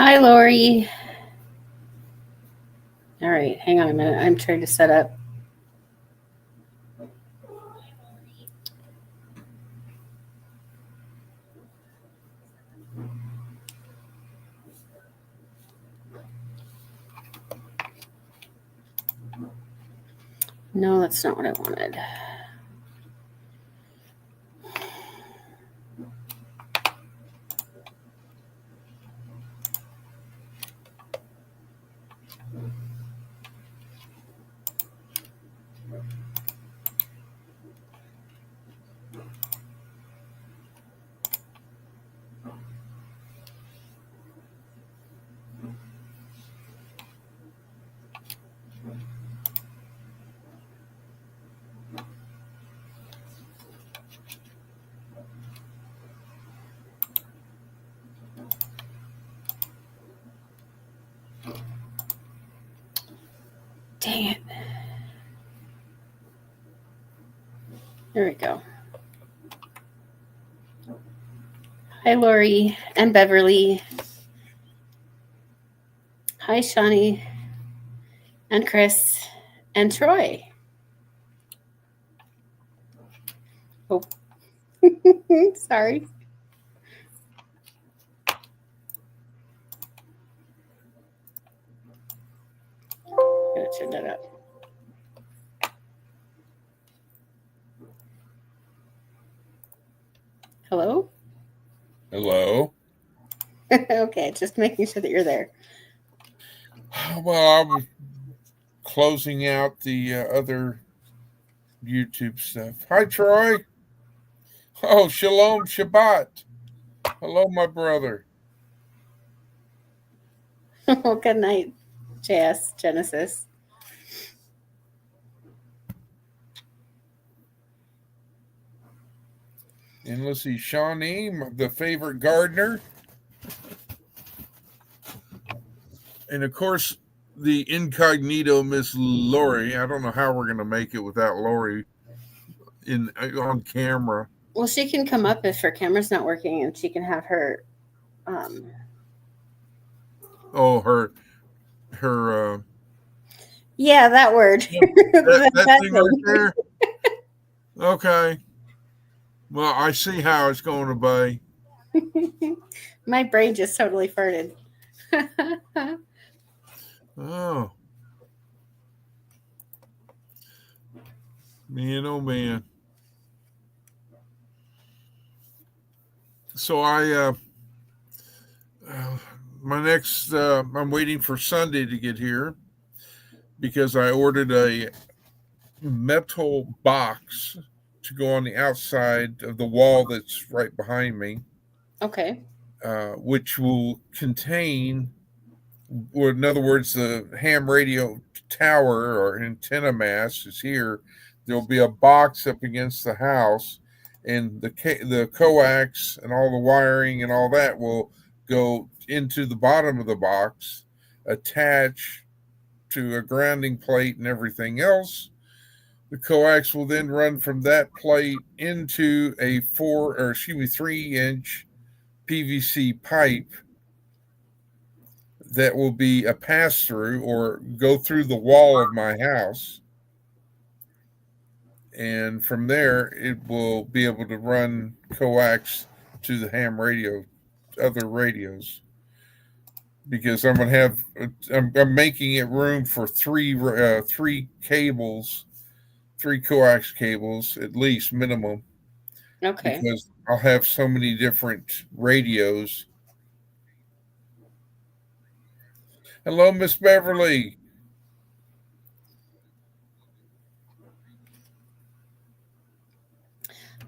Hi, Lori. All right, hang on a minute. I'm trying to set up. No, that's not what I wanted. Dang it. There we go. Hi, Lori and Beverly. Hi, Shawnee and Chris and Troy. Oh, sorry. Gotta turn that up. Hello? Hello. Okay, just making sure that you're there. Well, I was closing out the other YouTube stuff. Hi, Troy. Oh, Shalom Shabbat. Hello, my brother. Good night, JS Genesis. And let's see, Shawnee, the favorite gardener. And of course, the incognito Miss Lori. I don't know how we're going to make it without Lori on camera. Well, she can come up if her camera's not working and she can have her. Oh, her. Yeah, that word. That that thing right thing. there. Okay. Well, I see how it's going to be. My brain just totally farted. Oh, man, oh, man. So my next, I'm waiting for Sunday to get here because I ordered a metal box to go on the outside of the wall that's right behind me, Okay. which will contain, or in other words, the ham radio tower or antenna mast is here. There'll be a box up against the house, and the coax and all the wiring and all that will go into the bottom of the box, attach to a grounding plate and everything else. The coax will then run from that plate into a 3-inch PVC pipe that will be a pass through or go through the wall of my house. And from there, it will be able to run coax to the ham radio, other radios. Because I'm gonna have, I'm making it room for three cables, three coax cables at least minimum, Okay. because I'll have so many different radios. Hello, Miss Beverly.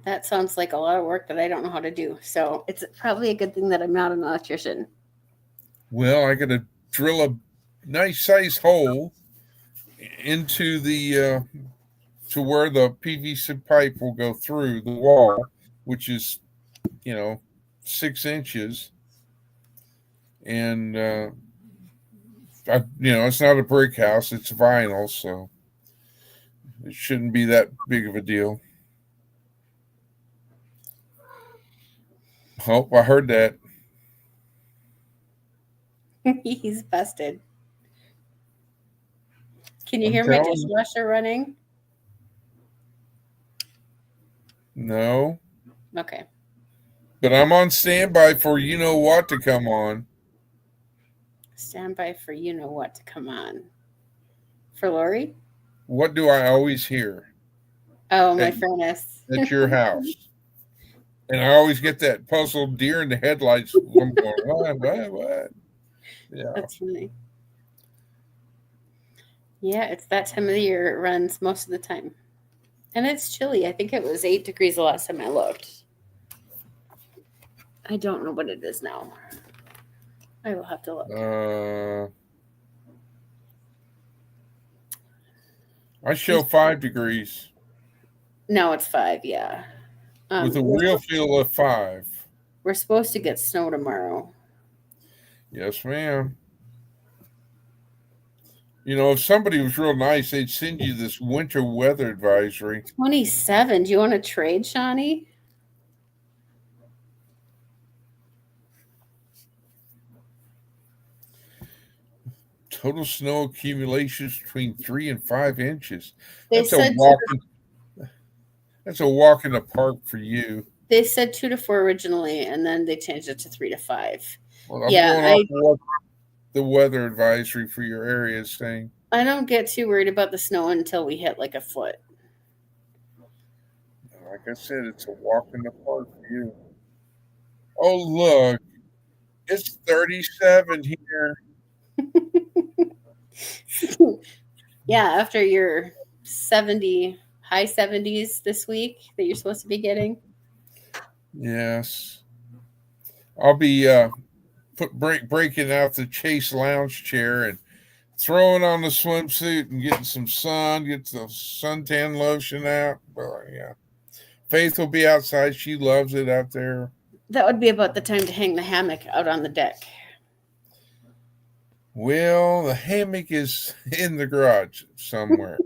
That sounds like a lot of work that I don't know how to do. So it's probably a good thing that I'm not an electrician. Well, I got to drill a nice size hole into the to where the PVC pipe will go through the wall, which is, you know, 6 inches, and it's not a brick house; it's vinyl, so it shouldn't be that big of a deal. Oh, I heard that. He's busted. Can you I'm hear my telling you. dishwasher running? No. Okay. But I'm on standby for you know what to come on. Stand by for you know what to come on. For Lori? What do I always hear Oh, at, my furnace. at your house? And I always get that puzzled deer in the headlights. I'm going, what? Yeah. That's funny. Yeah, it's that time of the year. It runs most of the time. And it's chilly. I think it was 8 degrees the last time I looked. I don't know what it is now. I will have to look. I show 5 degrees No, it's 5, yeah. with a We're, real feel of 5. we're supposed to get snow tomorrow. Yes, ma'am. You know, if somebody was real nice, they'd send you this winter weather advisory. 27. Do you want to trade, Shawnee? Total snow accumulations between 3 and 5 inches. They That's a said walk. That's a walk in the park for you. they said 2 to 4 originally, and then they changed it to 3 to 5. Well, I'm Yeah, going off what the weather advisory for your area is saying. I don't get too worried about the snow until we hit like a foot. Like I said, it's a walk in the park for you. Oh, look, it's 37 here. Yeah, after your 70, high 70s this week that you're supposed to be getting. Yes. I'll be breaking out the Chase lounge chair and throwing on the swimsuit and getting some sun, get the suntan lotion out. But yeah. Faith will be outside. She loves it out there. That would be about the time to hang the hammock out on the deck. Well, the hammock is in the garage somewhere.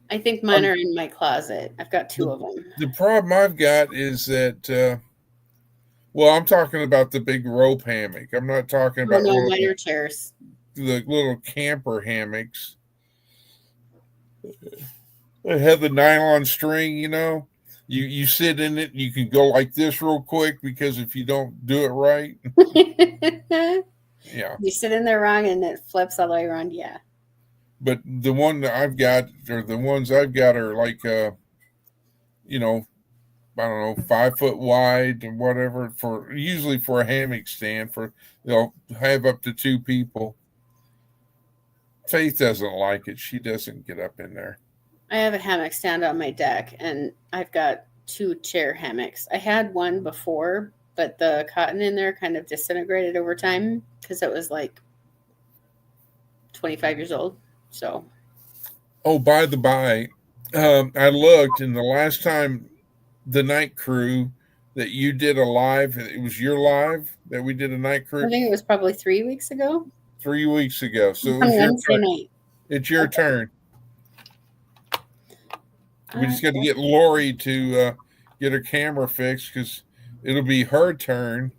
I think mine are in my closet. I've got 2 of them. The problem I've got is that, well, I'm talking about the big rope hammock. I'm not talking about mine are chairs. the little camper hammocks. They have the nylon string, you know. You sit in it, and you can go like this real quick because if you don't do it right, yeah. You sit in there wrong and it flips all the way around. Yeah. But the one that I've got, or the ones I've got, are like, you know, I don't know, 5 foot wide or whatever. For usually for a hammock stand, for they'll have up to 2 people. Faith doesn't like it. She doesn't get up in there. I have a hammock stand on my deck, and I've got 2 chair hammocks. I had one before, but the cotton in there kind of disintegrated over time because it was like 25 years old. So. Oh, by the by, I looked, and the last time the night crew that you did a live, it was your live that we did a night crew. I think it was probably 3 weeks ago. 3 weeks ago. So it was on your Wednesday turn. night. It's your turn. We just got to get Lori to get her camera fixed because it'll be her turn.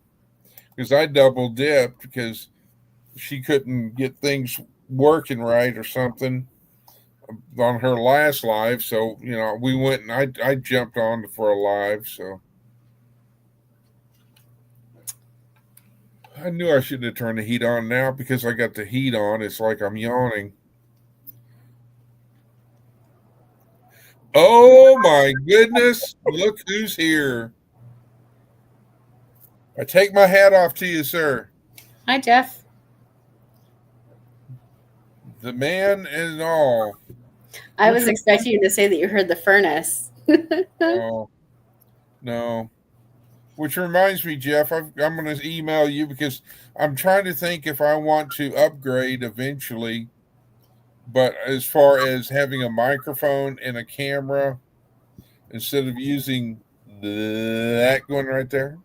Because I double dipped because she couldn't get things working right or something on her last live. So, you know, we went and I jumped on for a live. So I knew I shouldn't have turned the heat on. Now because I got the heat on, it's like I'm yawning. Oh my goodness, look who's here. I take my hat off to you, sir. Hi, Jeff. The man and all. I was expecting you to say that you heard the furnace. Oh, no. Which reminds me, Jeff, I'm going to email you because I'm trying to think if I want to upgrade eventually. But as far as having a microphone and a camera, instead of using that one right there,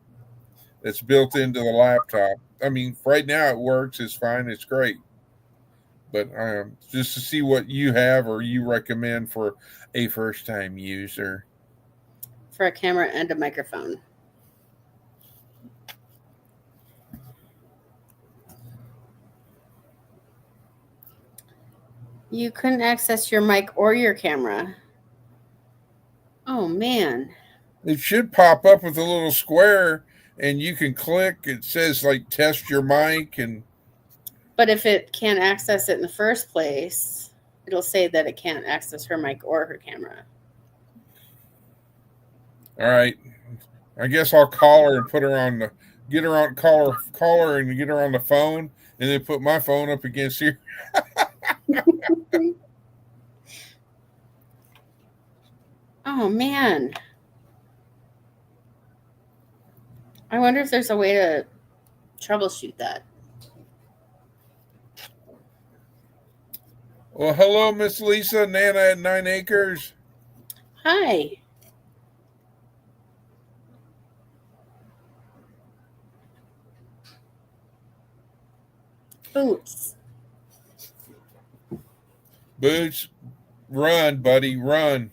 that's built into the laptop. I mean, right now it works. It's fine. It's great. But just to see what you have or you recommend for a first-time user. For a camera and a microphone. You couldn't access your mic or your camera. Oh man. It should pop up with a little square and you can click. It says like test your mic and But if it can't access it in the first place, it'll say that it can't access her mic or her camera. all right. I guess I'll call her and put her on the get her on call her and get her on the phone and then put my phone up against here. Oh man. I wonder if there's a way to troubleshoot that. Well, hello, Miss Lisa, Nana at 9 Acres. Hi. Boots. Boots, run, buddy, run.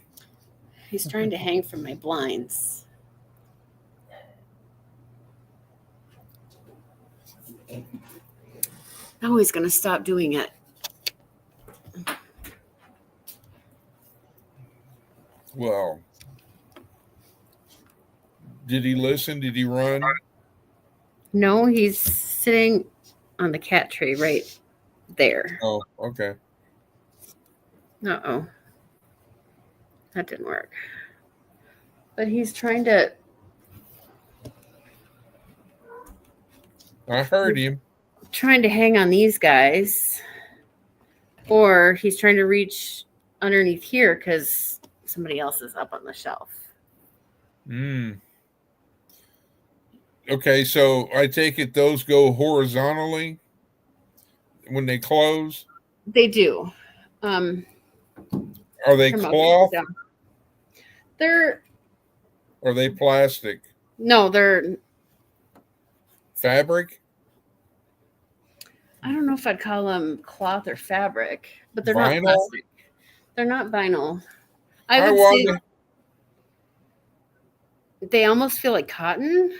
He's trying to hang from my blinds. Now he's going to stop doing it. Well, did he listen? Did he run? No, he's sitting on the cat tree right there. Oh, okay. Uh-oh. That didn't work. But he's trying to... I heard him. Trying to hang on these guys. Or he's trying to reach underneath here because somebody else is up on the shelf. Okay, so I take it those go horizontally when they close? They do. Are they cloth? They're... Are they plastic? No, they're... Fabric? I don't know if I'd call them cloth or fabric, but they're Vinyl? not plastic. They're not vinyl. I would wonder. say they almost feel like cotton.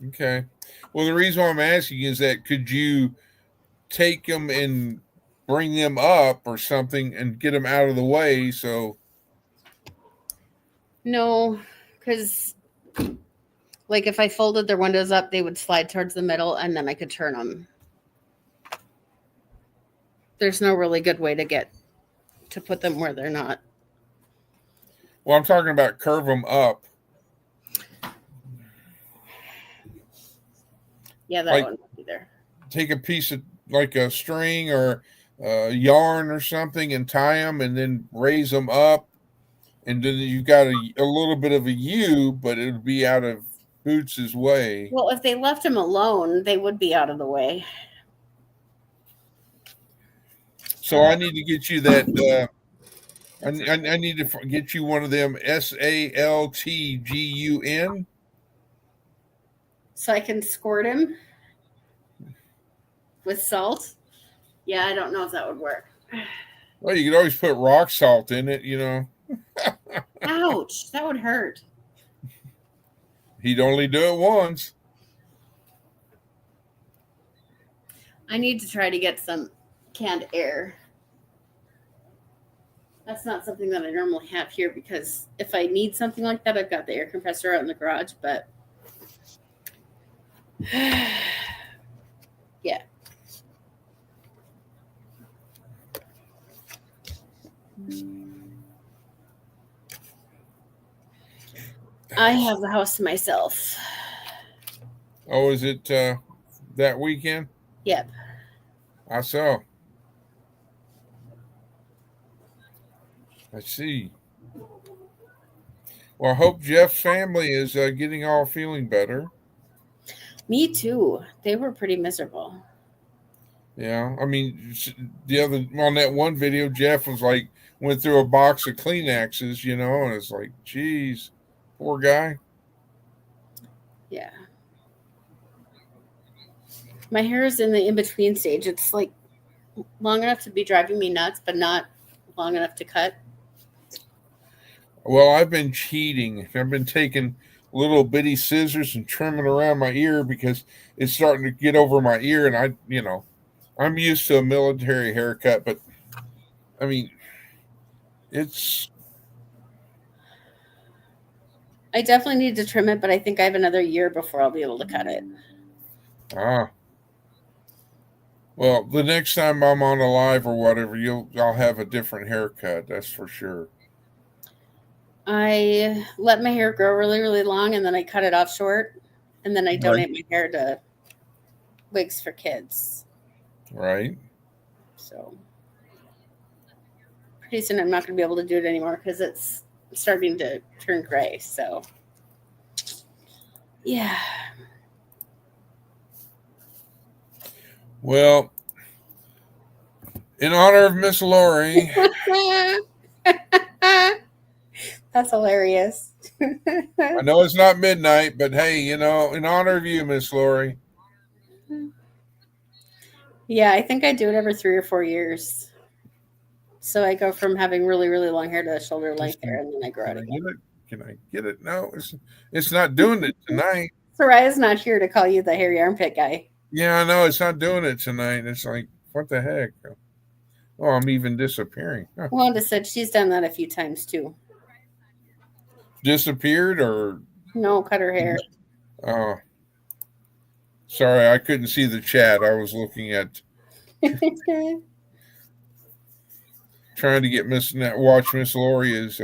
Okay. Well, the reason why I'm asking is that could you take them and bring them up or something and get them out of the way? So No, because like if I folded their windows up, they would slide towards the middle and then I could turn them. There's no really good way to put them where they're not. well, I'm talking about curve them up. Yeah, that like, one would be there. Take a piece of like a string or yarn or something and tie them and then raise them up. And then you got a little bit of a U, but it would be out of Boots' way. Well, if they left them alone, they would be out of the way. So I need to get you that. I need to get you one of them SALTGUN. So I can squirt him with salt. Yeah, I don't know if that would work. Well, you could always put rock salt in it, Ouch, that would hurt. He'd only do it once. I need to try to get some canned air. That's not something that I normally have here because if I need something like that, I've got the air compressor out in the garage, but yeah. I have the house to myself. Oh, is it that weekend? Yep. I saw. I see. Well, I hope Jeff's family is getting all feeling better. Me too. They were pretty miserable. Yeah, I mean, the other on that one video, Jeff was like went through a box of Kleenexes, and it's like, geez, poor guy. Yeah. My hair is in the in-between stage. It's like long enough to be driving me nuts, but not long enough to cut. Well, I've been cheating. I've been taking little bitty scissors and trimming around my ear because it's starting to get over my ear, and I'm used to a military haircut, but I mean, it's I definitely need to trim it, but I think I have another year before I'll be able to cut it. ah. Well, the next time I'm on a live or whatever, I'll have a different haircut. That's for sure. I let my hair grow really, really long and then I cut it off short. And then I Right. donate my hair to wigs for kids. Right. So pretty soon I'm not going to be able to do it anymore because it's starting to turn gray. So, yeah. Well, in honor of Miss Lori, That's hilarious. I know it's not midnight, but hey, in honor of you, Miss Lori. Yeah, I think I do it every 3 or 4 years. So I go from having really, really long hair to shoulder length hair, and then I grow it Can I again. get it? Can I get it? No, it's not doing it tonight. Soraya's not here to call you the hairy armpit guy. Yeah, I know it's not doing it tonight. It's like, what the heck? Oh, I'm even disappearing. Huh. Wanda said she's done that a few times too. Disappeared or No, cut her hair. oh, sorry, I couldn't see the chat. I was looking at trying to get watch Miss Lori is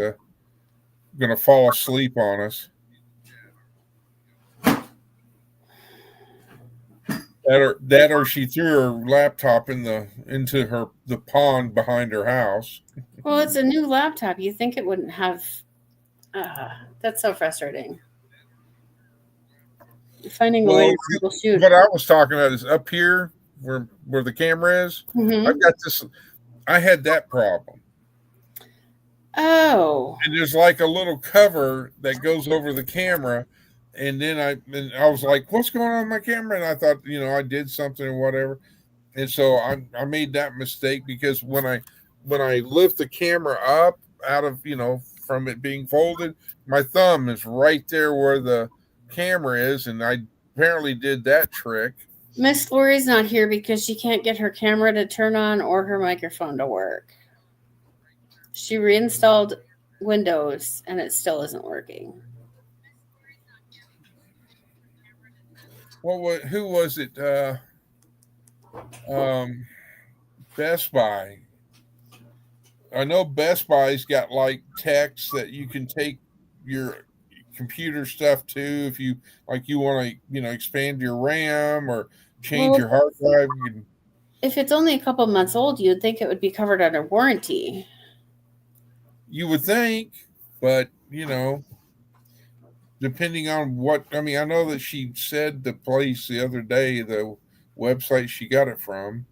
gonna fall asleep on us. That or she threw her laptop into the pond behind her house. Well, it's a new laptop. You think it wouldn't have. That's so frustrating. Finding a way Well, to troubleshoot. what I was talking about is up here where the camera is. I've Mm-hmm. got this. I had that problem, Oh, and there's like a little cover that goes over the camera, and then I was like, "What's going on with my camera?" And I thought, I did something or whatever, and so I made that mistake because when I lift the camera up out of from it being folded, my thumb is right there where the camera is, and I apparently did that trick. Miss Lori's not here because she can't get her camera to turn on or her microphone to work. She reinstalled Windows and it still isn't working. Who was it? Um, Best Buy. I know Best Buy's got like text that you can take your computer stuff to if you want to expand your RAM or change Well, your hard drive. if it's only a couple months old, you'd think it would be covered under warranty. You would think, but depending on what I know that she said the place the other day, the website she got it from.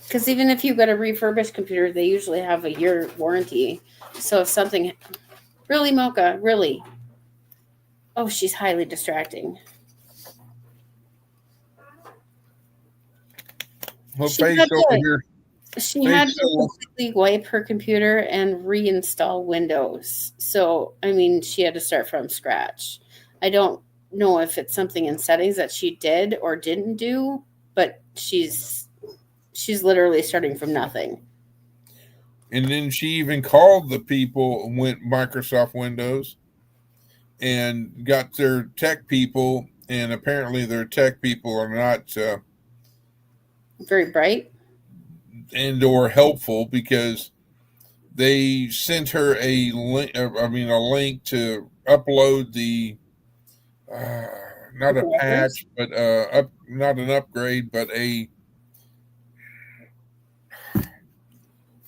Because even if you get a refurbished computer, they usually have a year warranty. So if something really, Mocha, really. Oh, she's highly distracting. Well, She Faye's had over to, here. she had Faye's to completely wipe her computer and reinstall Windows. So, I mean, she had to start from scratch. I don't know if it's something in settings that she did or didn't do, but she's literally starting from nothing. And then she even called the people, went Microsoft Windows, and got their tech people. And apparently, their tech people are not Very bright. and or helpful because they sent her a link. A link to upload the uh, not The a drivers. patch, but not an upgrade, but a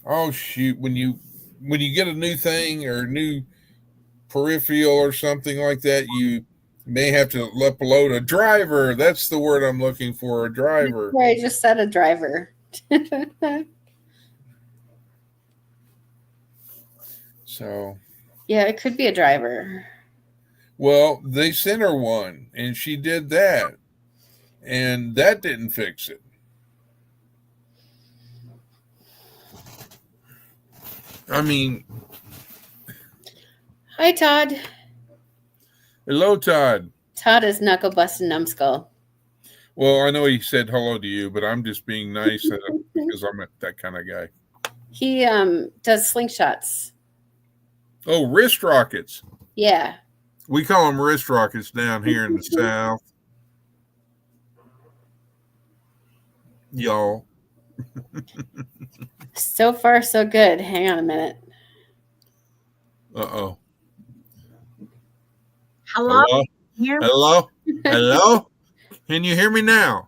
oh shoot when you get a new thing or new peripheral or something like that, you may have to upload a driver. That's the word I'm looking for, a driver. Where I just said a driver. So, Yeah, it could be a driver. well, they sent her one and she did that, and that didn't fix it. I mean, Hi, Todd. hello, Todd. Todd is knuckle busting numbskull. Well, I know he said hello to you, but I'm just being nice because I'm that kind of guy. He does slingshots. Oh, wrist rockets. Yeah. We call them wrist rockets down here in the South. Y'all. So far, so good. Hang on a minute. Uh-oh. Hello? Hello? Hear me? Hello? Hello? Can you hear me now?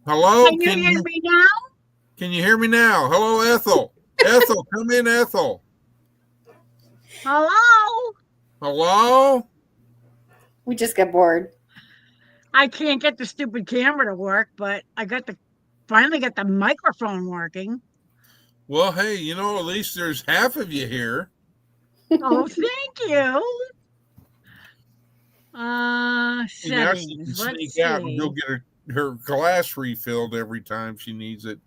Hello? Can you hear me now? Can you hear me now? Hello, Ethel. Ethel, come in, Ethel. Hello? Hello? We just got bored. I can't get the stupid camera to work, but I finally got the microphone working. Well, hey, at least there's half of you here. Oh, thank you. See, now she can Settings. Let's sneak out and go see. get her glass refilled every time she needs it.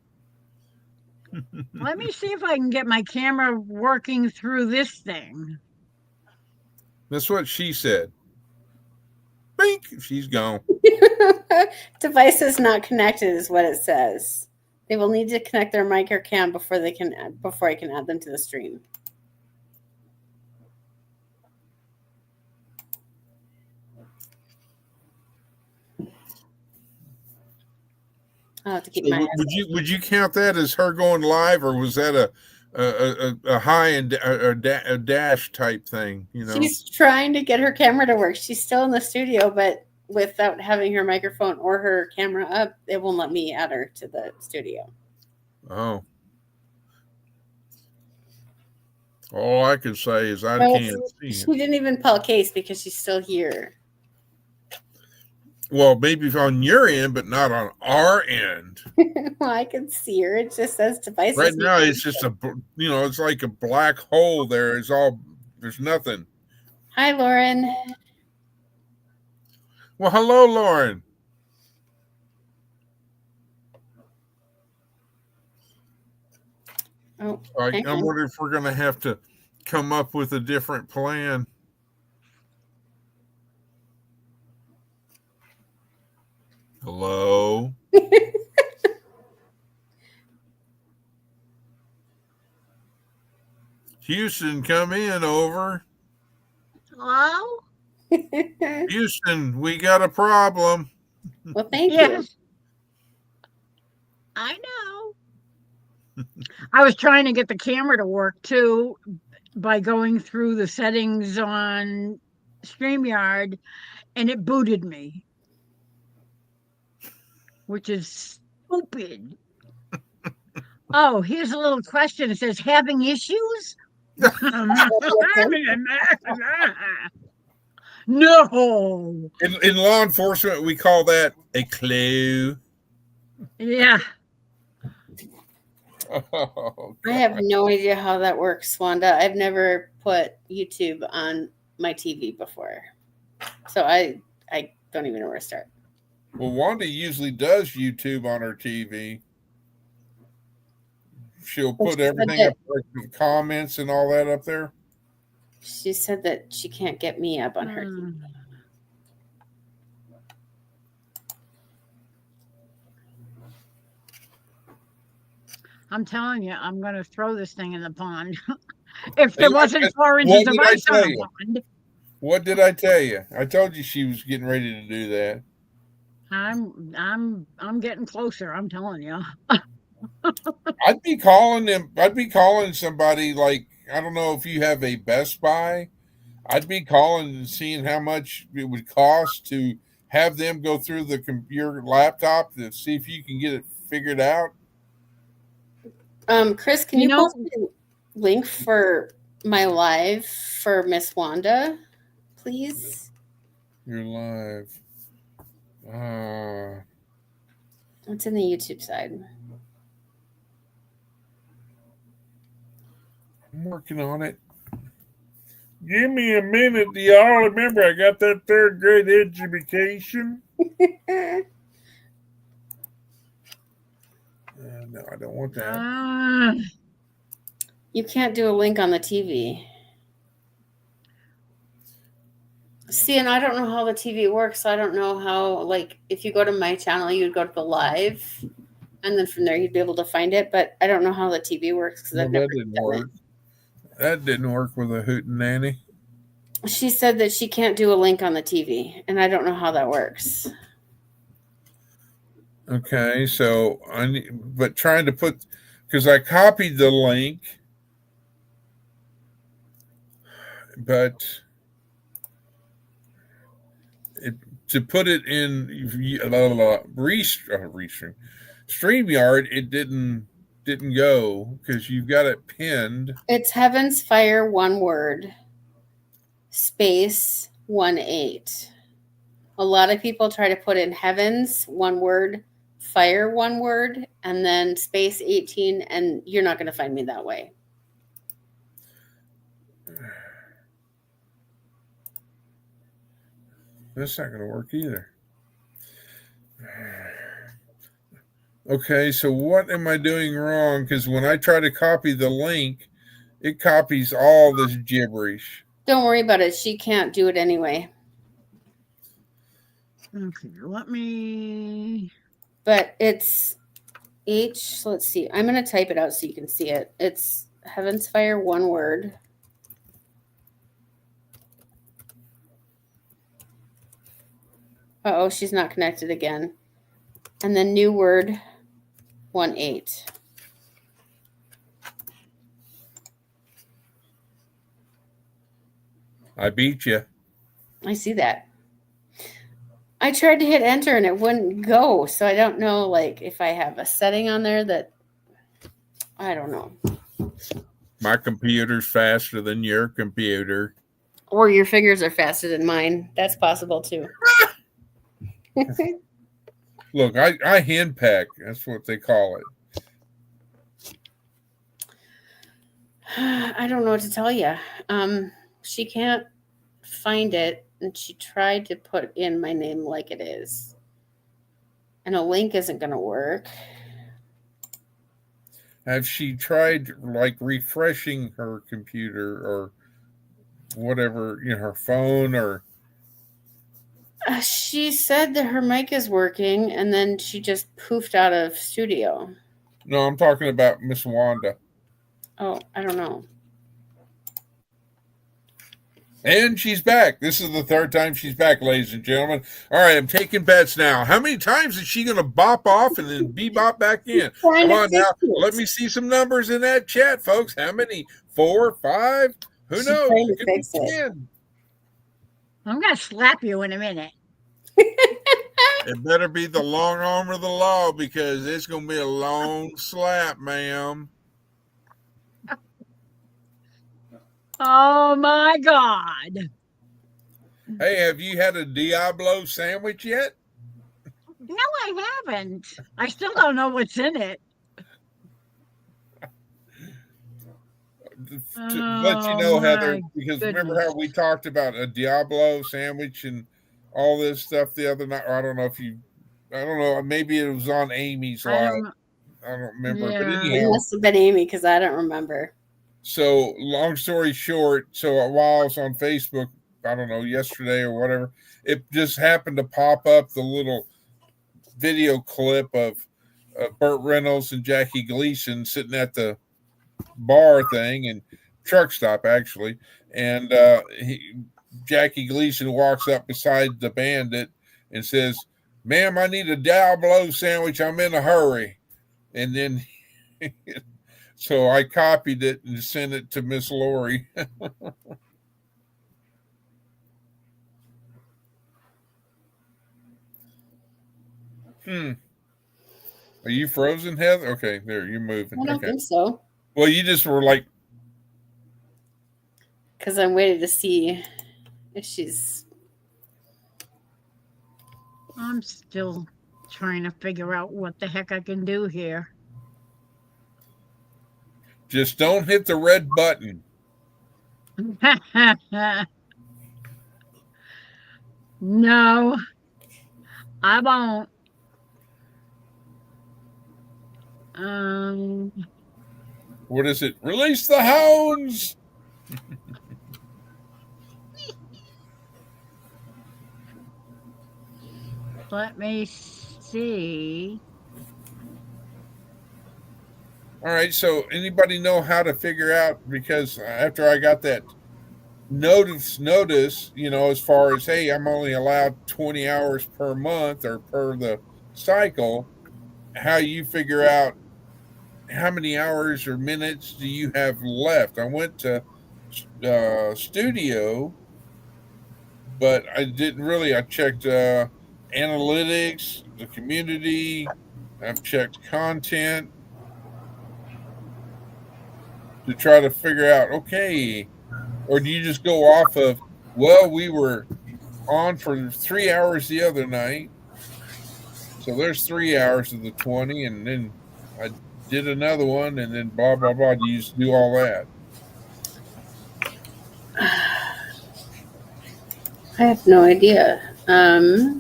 Let me see if I can get my camera working through this thing. That's what she said. Bink, she's gone. Device is not connected is what it says. They will need to connect their mic or cam before I can add them to the stream. I'll have to keep So my would you count that as her going live, or was that a high and a dash type thing? She's trying to get her camera to work. She's still in the studio, but without having her microphone or her camera up, it won't let me add her to the studio. Oh. All I can say is I can't see She it. didn't even pull a case because she's still here. Well, maybe on your end, but not on our end. Well, I can see her. It just says devices. Right now, it's just it's like a black hole there. There's nothing. Hi, Lauren. Well, hello, Lauren. Oh, I wonder if we're going to have to come up with a different plan. Hello? Houston, come in, over. Hello? Houston, we got a problem. Well, thank you. I know. I was trying to get the camera to work too by going through the settings on StreamYard, and it booted me, which is stupid. Oh, here's a little question. It says, having issues? No. In law enforcement, we call that a clue. Yeah. Oh, I have no idea how that works, Wanda. I've never put YouTube on my TV before. So I don't even know where to start. Well, Wanda usually does YouTube on her TV. She'll put everything up, like the comments and all that up there. She said that she can't get me up on her TV. I'm telling you, I'm going to throw this thing in the pond. If there wasn't 4 inches of ice on the pond. What did I tell you? I told you she was getting ready to do that. I'm getting closer, I'm telling you. I'd be calling them. I'd be calling somebody, like, I don't know if you have a Best Buy. I'd be calling and seeing how much it would cost to have them go through your laptop to see if you can get it figured out. Chris, can you post a link for my live for Miss Wanda, please? You're live. It's in the YouTube side. I'm working on it. Give me a minute. Do y'all remember I got that 3rd grade education? No, I don't want that. You can't do a link on the TV. See, and I don't know how the TV works. So I don't know how, like, if you go to my channel, you'd go to the live, and then from there you'd be able to find it. But I don't know how the TV works because Well, I've never that didn't done work. That didn't work with a hootenanny. it. She said that she can't do a link on the TV, and I don't know how that works. Okay, so but trying to put, because I copied the link, but to put it in Restream, StreamYard, it didn't go because you've got it pinned. It's Heaven's Fire, one word, space 18. A lot of people try to put in Heavens, one word, Fire, one word, and then space 18, and you're not going to find me that way. That's not going to work either. Okay, so what am I doing wrong? Because when I try to copy the link, it copies all this gibberish. Don't worry about it. She can't do it anyway. Okay, let me. But it's let's see. I'm going to type it out so you can see it. It's Heaven's Fire, one word. Uh-oh, she's not connected again. And then new word, 18. I beat you. I see that. I tried to hit enter and it wouldn't go. So I don't know, like, if I have a setting on there that, I don't know. My computer's faster than your computer. Or your fingers are faster than mine. That's possible too. Look, I henpeck. That's what they call it. I don't know what to tell you. She can't find it, and she tried to put in my name like it is. And a link isn't going to work. Have she tried like refreshing her computer or whatever, her phone or? She said that her mic is working, and then she just poofed out of studio. No, I'm talking about Miss Wanda. Oh, I don't know. And she's back. This is the third time she's back, ladies and gentlemen. All right, I'm taking bets now. How many times is she going to bop off and then bebop back in? Come on now. Let me see some numbers in that chat, folks. How many? 4, 5? Who knows? It could be 10. I'm going to slap you in a minute. It better be the long arm of the law because it's going to be a long slap, ma'am. Oh my God. Hey, have you had a Diablo sandwich yet? No, I haven't. I still don't know what's in it. To let you know, Heather, because remember how we talked about a Diablo sandwich and all this stuff the other night? Or I don't know, maybe it was on Amy's live. I don't remember. Yeah. But anyhow, It must have been Amy because I don't remember. So long story short, so while I was on Facebook, I don't know, yesterday or whatever, it just happened to pop up the little video clip of Burt Reynolds and Jackie Gleason sitting at the bar thing and truck stop actually, and Jackie Gleason walks up beside the bandit and says, "Ma'am, I need a Diablo sandwich. I'm in a hurry." And then so I copied it and sent it to Miss Lori. Are you frozen, Heather? Okay, there, you're moving. I don't think so. Well, you just were like. Because I'm waiting to see if she's. I'm still trying to figure out what the heck I can do here. Just don't hit the red button. No, I won't. What is it? Release the hounds. Let me see. All right. So anybody know how to figure out? Because after I got that notice, as far as, hey, I'm only allowed 20 hours per month or per the cycle, how you figure out how many hours or minutes do you have left? I went to studio, but I didn't really. I checked analytics, the community. I've checked content to try to figure out, okay, or do you just go off of, well, we were on for 3 hours the other night, so there's 3 hours of the 20, and then I did another one, and then blah blah blah. Do you just do all that? I have no idea. I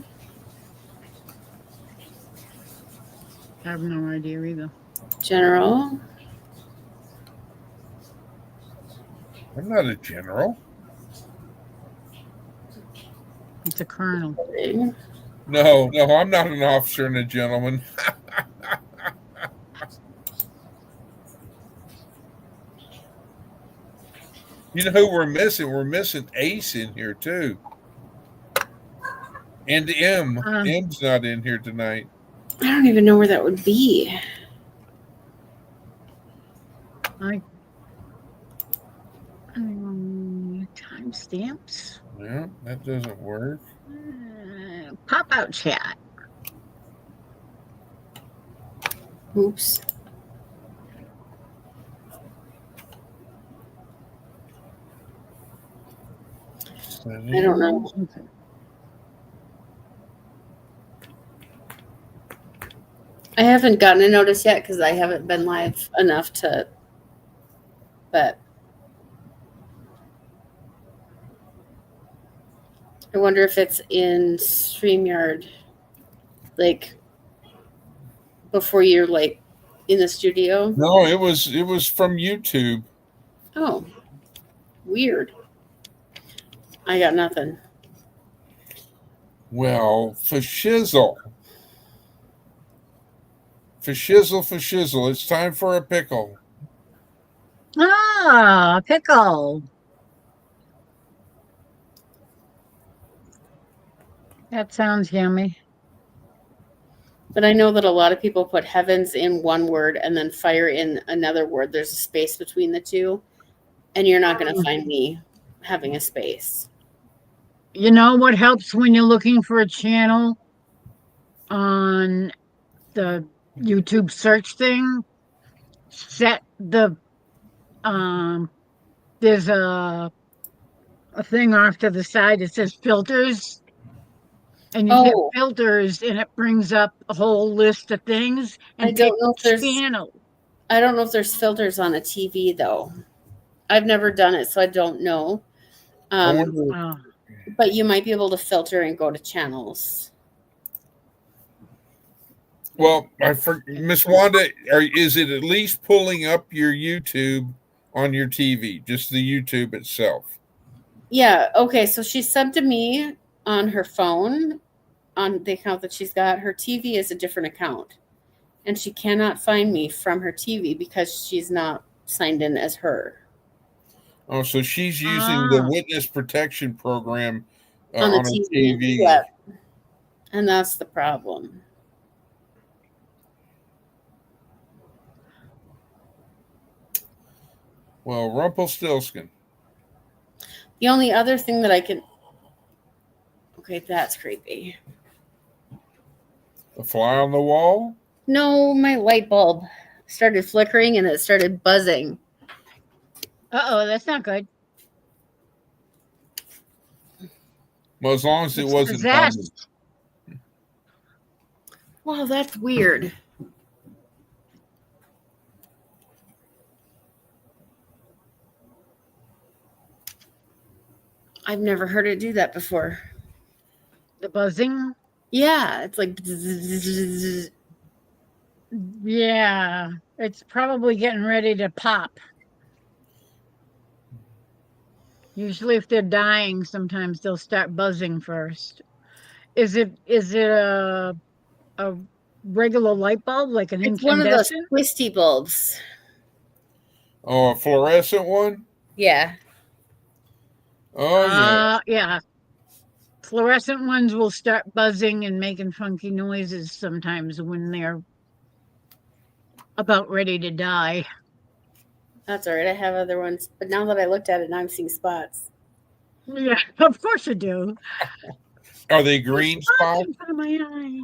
have no idea either. General. I'm not a general. It's a colonel. No, I'm not an officer and a gentleman. You know who we're missing? We're missing Ace in here too. And M. M's not in here tonight. I don't even know where that would be. Timestamps. Yeah, that doesn't work. Pop out chat. Oops. I don't know. I haven't gotten a notice yet because I haven't been live enough to, but I wonder if it's in StreamYard, like before you're like in the studio. No, it was from YouTube. Oh, weird. I got nothing. Well, for shizzle, it's time for a pickle. Ah, pickle. That sounds yummy. But I know that a lot of people put heavens in one word and then fire in another word. There's a space between the two, and you're not going to find me having a space. You know what helps when you're looking for a channel on the YouTube search thing? Set the there's a thing off to the side that says filters, and you hit filters and it brings up a whole list of things and I don't know if there's channel. I don't know if there's filters on a TV though. I've never done it, so I don't know. But you might be able to filter and go to channels. Well, Miss Wanda, is it at least pulling up your YouTube on your TV, just the YouTube itself? Yeah. Okay. So she sent to me on her phone, on the account that she's got. Her TV is a different account, and she cannot find me from her TV because she's not signed in as her. Oh, so she's using the witness protection program on the TV. Yeah. And that's the problem. Well, Rumpelstiltskin. The only other thing that I can... Okay, that's creepy. A fly on the wall? No, my light bulb started flickering and it started buzzing. Uh-oh, that's not good. Well, as long as it wasn't bumming. Wow, that's weird. I've never heard it do that before. The buzzing? Yeah, it's like... Bzzz. Yeah, it's probably getting ready to pop. Usually if they're dying, sometimes they'll start buzzing first. Is it a regular light bulb, like an It's one of those incandescent? twisty bulbs. Oh, a fluorescent one? Yeah. Oh, yeah. Yeah. Fluorescent ones will start buzzing and making funky noises sometimes when they're about ready to die. That's all right. I have other ones. But now that I looked at it, now I'm seeing spots. Yeah, of course you do. Are they There's green spots spots? in front of my eye.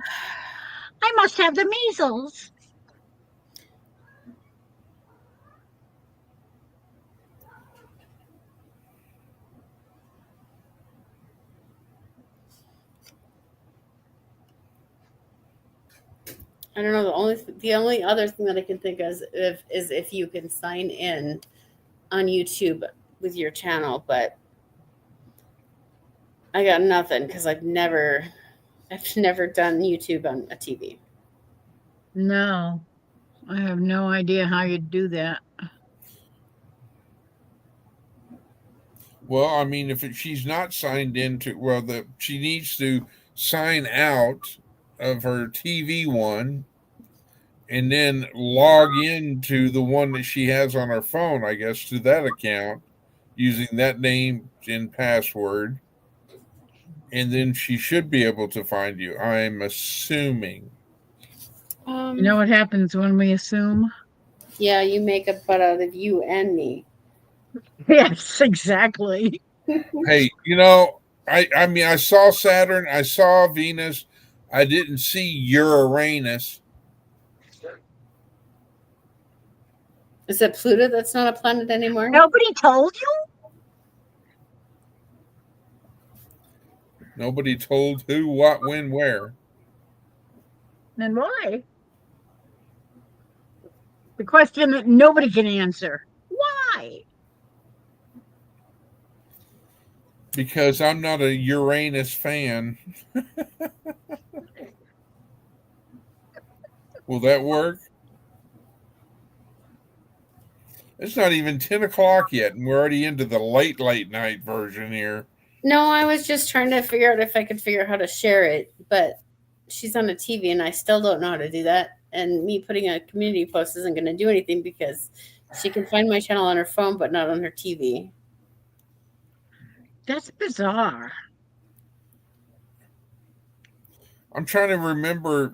I must have the measles. I don't know. The only other thing that I can think of is if you can sign in on YouTube with your channel, but I got nothing because I've never done YouTube on a TV. No, I have no idea how you'd do that. Well, I mean, she's not signed into, well, she needs to sign out of her TV one and then log into the one that she has on her phone, I guess, to that account using that name and password. And then she should be able to find you. I'm assuming. You know Um, what happens when we assume? yeah, you make a butt out of you and me. Yes, exactly. Hey, I mean, I saw Saturn, I saw Venus, I didn't see Uranus. Is it Pluto that's not a planet anymore? Nobody told you? Nobody told who, what, when, where. Then why? The question that nobody can answer. Why? Because I'm not a Uranus fan. Will that work? It's not even 10 o'clock yet, and we're already into the late night version here. No, I was just trying to figure out if I could figure out how to share it, but she's on a TV and I still don't know how to do that. And me putting a community post isn't going to do anything because she can find my channel on her phone, but not on her TV. That's bizarre. I'm trying to remember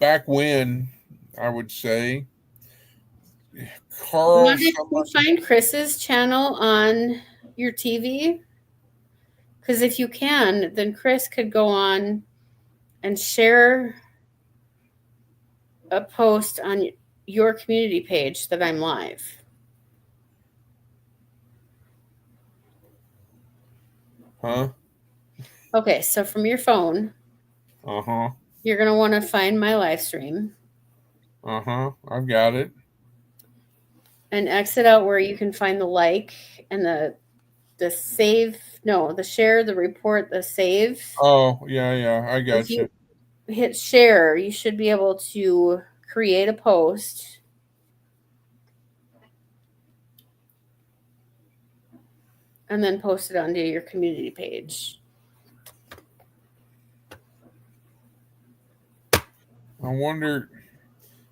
back when, I would say. Carl What if you find Chris's channel on your TV? Because if you can, then Chris could go on and share a post on your community page that I'm live. Huh? Okay, so from your phone, Uh-huh. you're going to want to find my live stream Uh-huh. I've got it. and exit out where you can find the like and the save, no, the share, the report, the save. Oh, yeah, I If got you you. hit share, you should be able to create a post and then post it onto your community page. I wonder.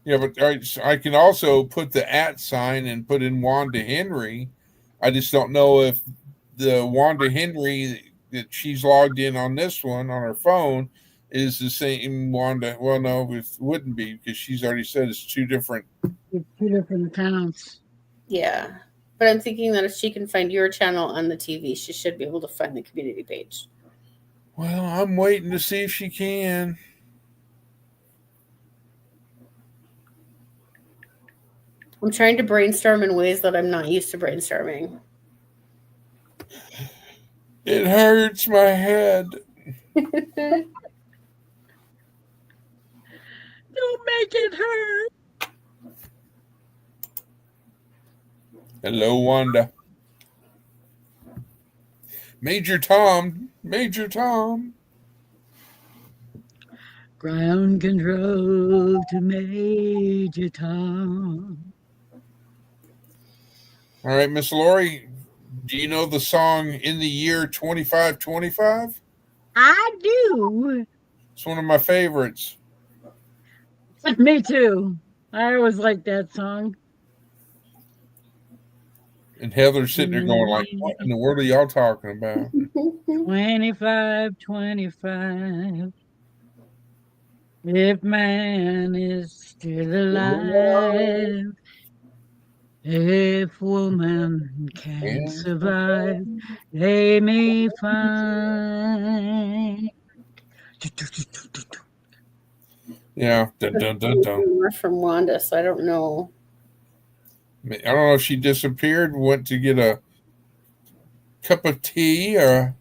Yeah, but I can also put the @ sign and put in Wanda Henry. I just don't know if the Wanda Henry that she's logged in on this one on her phone is the same Wanda. Well, no, it wouldn't be because she's already said it's two different. Two different accounts. Yeah. But I'm thinking that if she can find your channel on the TV, she should be able to find the community page. Well, I'm waiting to see if she can. I'm trying to brainstorm in ways that I'm not used to brainstorming. It hurts my head. Don't make it hurt. Hello, Wanda. Major Tom. Major Tom. Ground control to Major Tom. All right, Miss Lori, do you know the song In the Year 2525? I do. It's one of my favorites. Me too. I always like that song. And Heather's sitting there going like, what in the world are y'all talking about? 25, 25. If man is still alive, if woman can And survive, they may find. yeah, dun dun dun dun. More from Wanda, so I don't know. I don't know if she disappeared, went to get a cup of tea, or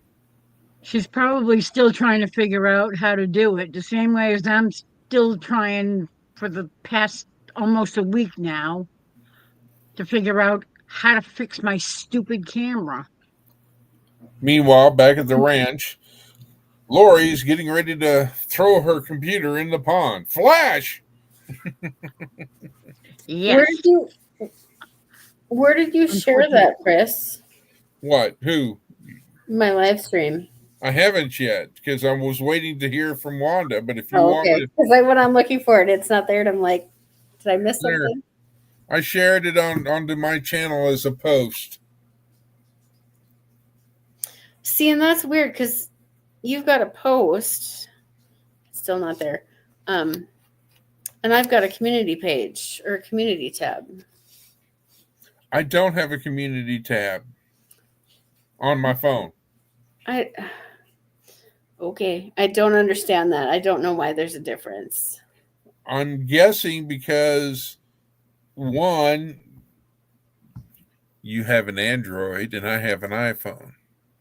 She's probably still trying to figure out how to do it, the same way as I'm still trying for the past almost a week now to figure out how to fix my stupid camera. meanwhile, back at the ranch, Lori's getting ready to throw her computer in the pond. Flash! Where Yes. did you Where did you share that, Chris? What? Who? My live stream. I haven't yet because I was waiting to hear from Wanda. But if you Oh, want okay. to, Because when I'm looking for it, it's not there, and I'm like, did I miss there, something? I shared it onto my channel as a post. See, and that's weird because you've got a post, still not there, and I've got a community page or a community tab. I don't have a community tab on my phone. Okay, I don't understand that. I don't know why there's a difference. I'm guessing because one, you have an Android and I have an iPhone.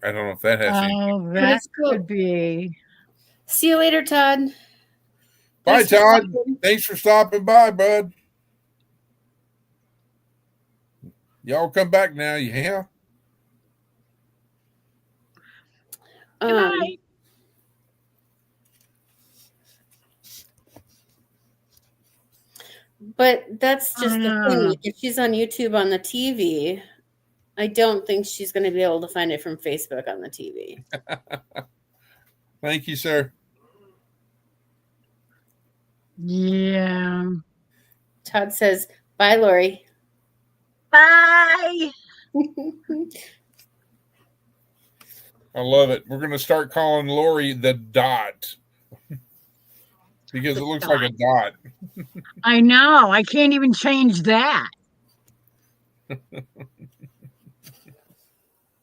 I don't know if that has anything. Oh, But that it's cool. could be. See you later, Todd. Bye, Thanks for Todd. watching. Thanks for stopping by, bud. Y'all come back now, yeah? Goodbye. But that's just the thing. Uh, Like, if she's on YouTube on the TV, I don't think she's going to be able to find it from Facebook on the TV. Thank you, sir. yeah. Todd says, bye, Lori. Bye. I love it. We're going to start calling Lori the dot because it looks like a dot. I know. I can't even change that.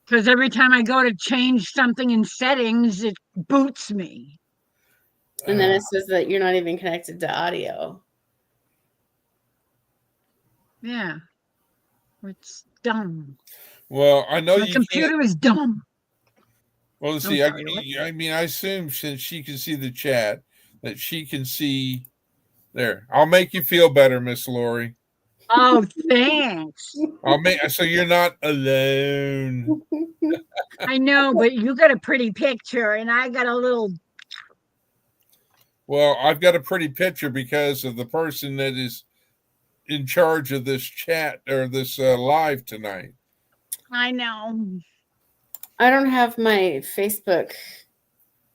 Because every time I go to change something in settings, it boots me. And then it says that you're not even connected to audio. Yeah. It's dumb. Well, I know My you computer can't. is dumb. Well, let's I'm see. sorry, what? I mean, I assume since she can see the chat that she can see. There, I'll make you feel better, Miss Lori. Oh, thanks. I'll make so you're not alone. I know, but you got a pretty picture, and I got a little. Well, I've got a pretty picture because of the person that is in charge of this chat or this live tonight. I know. I don't have my Facebook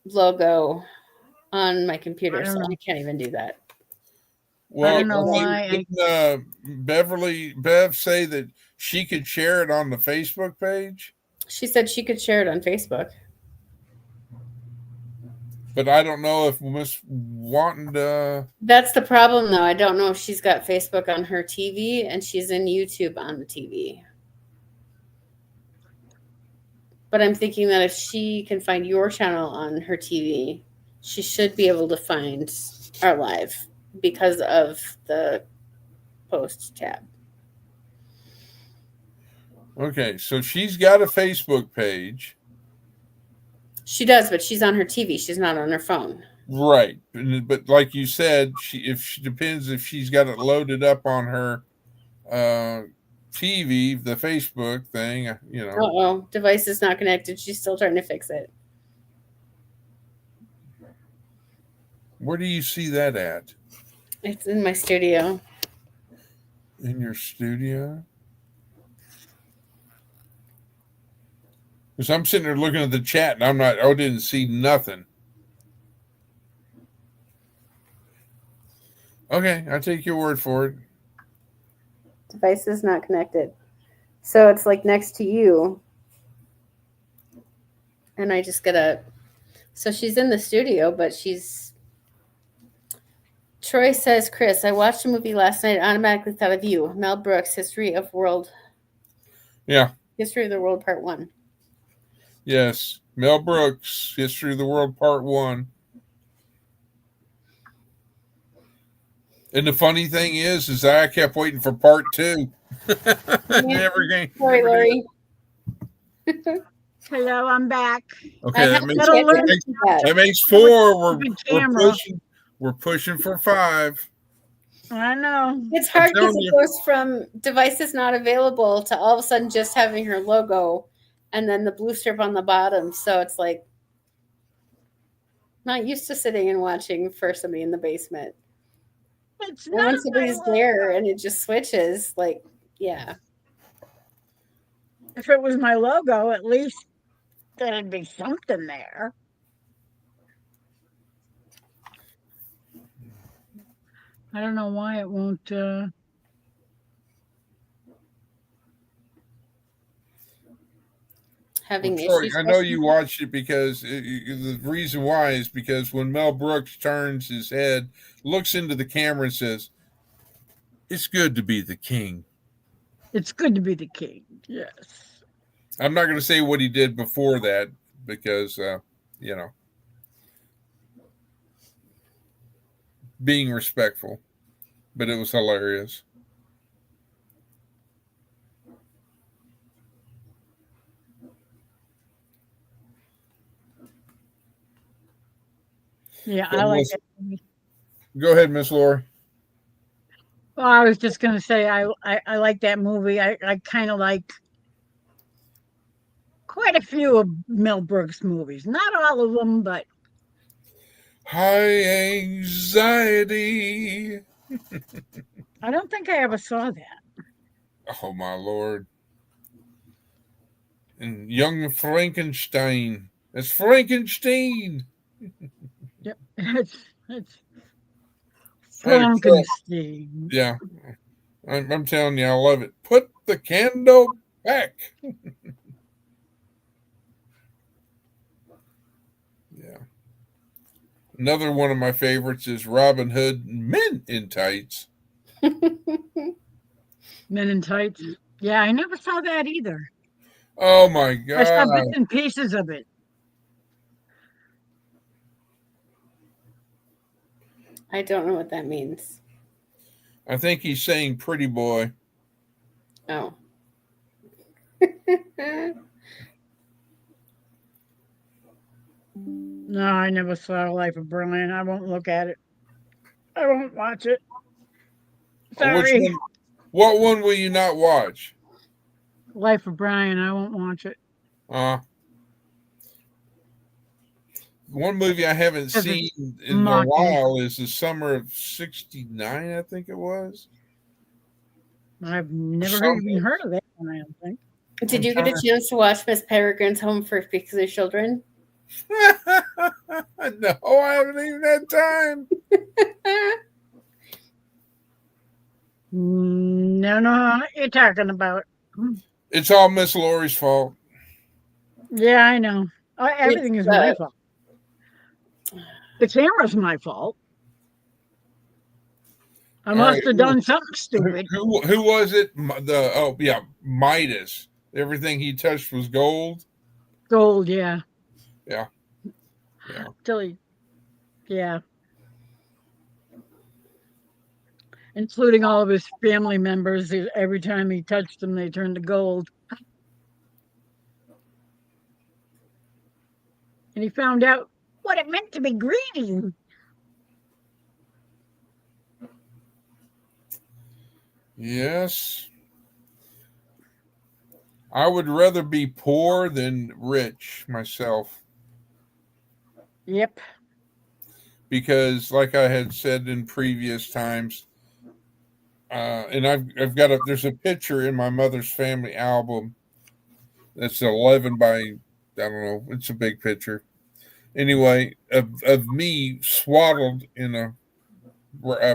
logo on my computer, so I can't even do that. Well, I don't know why. didn't Bev say that she could share it on the Facebook page? She said she could share it on Facebook. But I don't know if Miss Wanda. That's the problem, though. I don't know if she's got Facebook on her TV and she's in YouTube on the TV. But I'm thinking that if she can find your channel on her TV, she should be able to find our live because of the post tab. Okay, so she's got a Facebook page. She does, but she's on her TV. She's not on her phone. Right. But like you said, she depends if she's got it loaded up on her TV, the Facebook thing, you know. Uh-oh, device is not connected. She's still trying to fix it. Where do you see that at? It's in my studio. In your studio? Because I'm sitting there looking at the chat and I didn't see nothing. Okay, I take your word for it. Device is not connected. So it's like next to you. And I just gotta. So she's in the studio, but she's. Troy says, Chris, I watched a movie last night. Automatically thought of you. Mel Brooks, History of the World, Part 1. Yes. Mel Brooks, History of the World, Part 1. And the funny thing is I kept waiting for Part 2. Never came. Sorry, Lori. Hello, I'm back. Okay, that makes 4. We're pushing for 5. I know. It's hard because it goes from devices not available to all of a sudden just having her logo and then the blue strip on the bottom. So it's like not used to sitting and watching for somebody in the basement. It's and when somebody's there and it just switches, like, yeah. If it was my logo, at least there'd be something there. I don't know why it won't. Having Troy, issues. I know you watched it because the reason why is because when Mel Brooks turns his head, looks into the camera and says, "It's good to be the king." It's good to be the king. Yes. I'm not going to say what he did before that because, being respectful, but it was hilarious. Yeah, I like that movie. Go ahead, Miss Lori. Well, I was just going to say I like that movie. I kind of like quite a few of Mel Brooks movies. Not all of them, but High Anxiety. I don't think I ever saw that. Oh, my Lord. And Young Frankenstein. It's Frankenstein. Yep. It's Frankenstein. Yeah. I'm telling you, I love it. Put the candle back. Yeah. Another one of my favorites is Robin Hood Men in Tights. Men in Tights. Yeah, I never saw that either. Oh my God. I saw bits and pieces of it. I don't know what that means. I think he's saying pretty boy. Oh. No, I never saw Life of Brian. I won't look at it. I won't watch it. Sorry. What one will you not watch? Life of Brian. I won't watch it. One movie I haven't seen in a while is the summer of '69, I think it was. I've never even heard of that one, I don't think. Did you get a chance to watch Miss Peregrine's Home for Peculiar Children? No, I haven't even had time. No, what you're talking about. It's all Miss Lori's fault. Yeah, I know. Everything is my fault. The camera's my fault. I must have done something stupid. Who was it? Midas. Everything he touched was gold. Gold, yeah. Yeah. Yeah. Including all of his family members. Every time he touched them, they turned to gold. And he found out what it meant to be greedy. Yes. I would rather be poor than rich myself. Yep. Because, like I had said in previous times, and I've got there's a picture in my mother's family album It's 11 by, I don't know, it's a big picture. Anyway, of me swaddled in a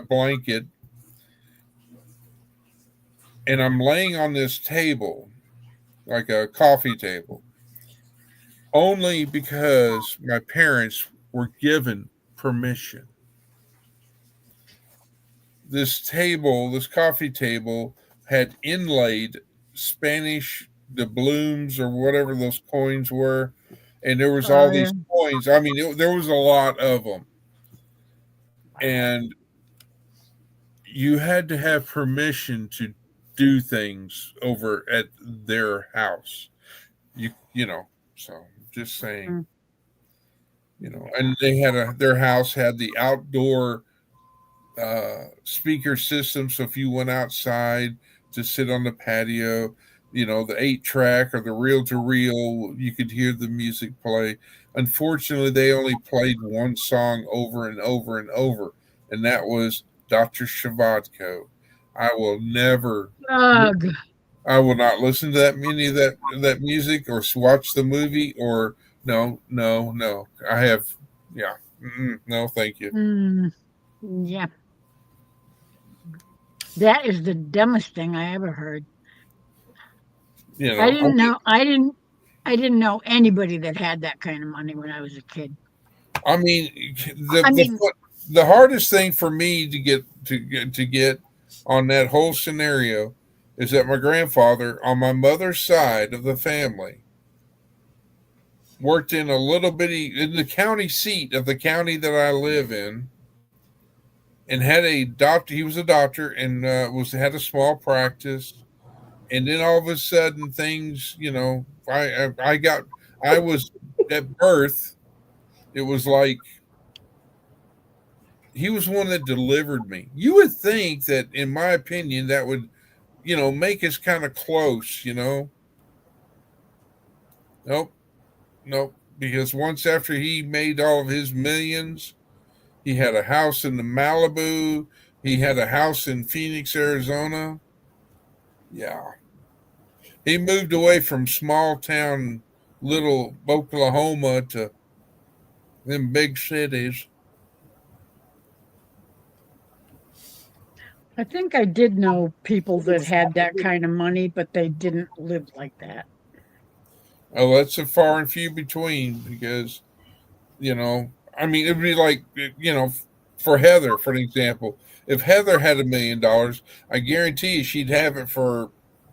blanket, and I'm laying on this table, like a coffee table, only because my parents were given permission. This coffee table, had inlaid Spanish doubloons or whatever those coins were, and there was all Oh yeah. these coins. I mean, there was a lot of them, Wow. and you had to have permission to do things over at their house. You know, so just saying, Mm. and they had their house had the outdoor speaker system. So if you went outside to sit on the patio, the 8 track or the reel to reel, you could hear the music play. Unfortunately, they only played one song over and over and over, and that was Dr. Shavadko. I will never, Ugh. I will not listen to that many of that music or watch the movie or no, no, no. I have, yeah, no, thank you. Mm. Yeah. That is the dumbest thing I ever heard. I I didn't mean, know. I didn't know anybody that had that kind of money when I was a kid. I mean, the I the mean, the hardest thing for me to get on that whole scenario is that my grandfather on my mother's side of the family worked in the county seat of the county that I live in, and had a doctor. He was a doctor and was had a small practice. And then all of a sudden, things, I was at birth. It was like he was one that delivered me. You would think that, in my opinion, that would, make us kind of close, Nope, nope. Because once after he made all of his millions, he had a house in the Malibu, he had a house in Phoenix, Arizona. Yeah. He moved away from small town, little Oklahoma to them big cities. I think I did know people that had that kind of money, but they didn't live like that. Oh, that's a far and few between because I mean, it'd be like, for Heather, for an example, if Heather had $1 million, I guarantee you she'd have it for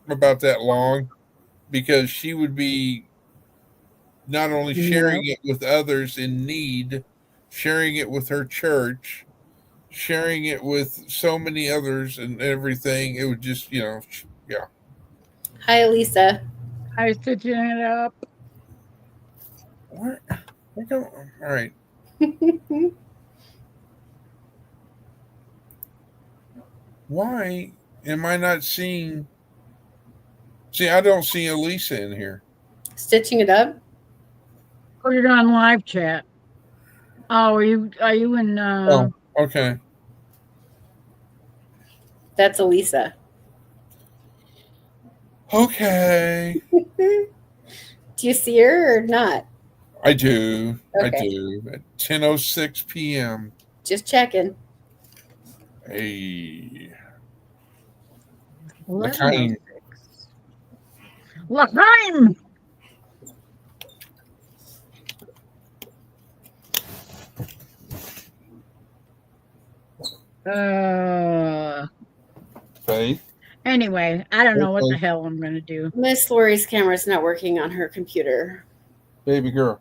about that long because she would be not only Yeah. sharing it with others in need, sharing it with her church, sharing it with so many others and everything. It would just, yeah. Hi, Elisa. I was stitching it up. Where, all right. Why am I not seeing? See, I don't see Elisa in here. Stitching it up. Put it on live chat. Oh, are you in Oh, okay. That's Elisa. Okay. Do you see her or not? I do. I Okay. do. At 10:06 p.m. Just checking. Hey. 11:06? L'chaim. L'chaim! Uh, Faith. anyway, I don't know what the Okay. hell I'm gonna do. Miss Lori's camera's not working on her computer. Baby girl.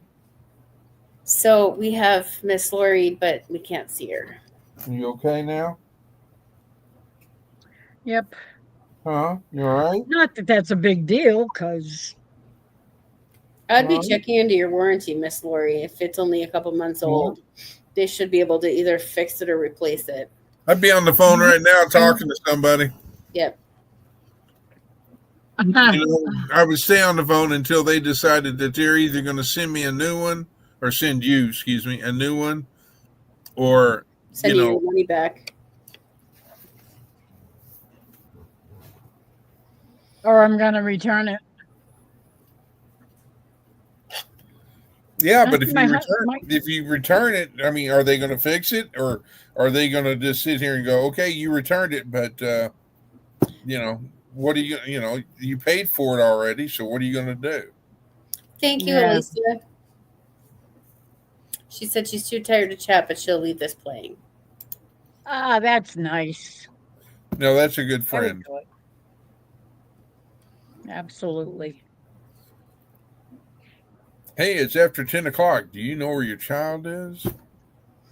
So we have Miss Lori, but we can't see her. Are you okay now? Yep. Huh? You all right? Not that that's a big deal, cause I'd be All right. checking into your warranty, Miss Lori. If it's only a couple months Yeah. old, they should be able to either fix it or replace it. I'd be on the phone right now talking to somebody. Yep. I would stay on the phone until they decided that they're either going to send me a new one or send you, excuse me, a new one, or Send you your money back. or I'm gonna return it. Yeah, but if My, you return it, I mean, are they going to fix it, or are they going to just sit here and go, okay, you returned it, but you know, what are you know, you paid for it already, so what are you going to do? Thank you, yeah. Alicia. She said she's too tired to chat, but she'll leave this playing. Ah, that's nice. No, that's a good That was friend. good. Absolutely. Hey, it's after 10 o'clock. Do you know where your child is?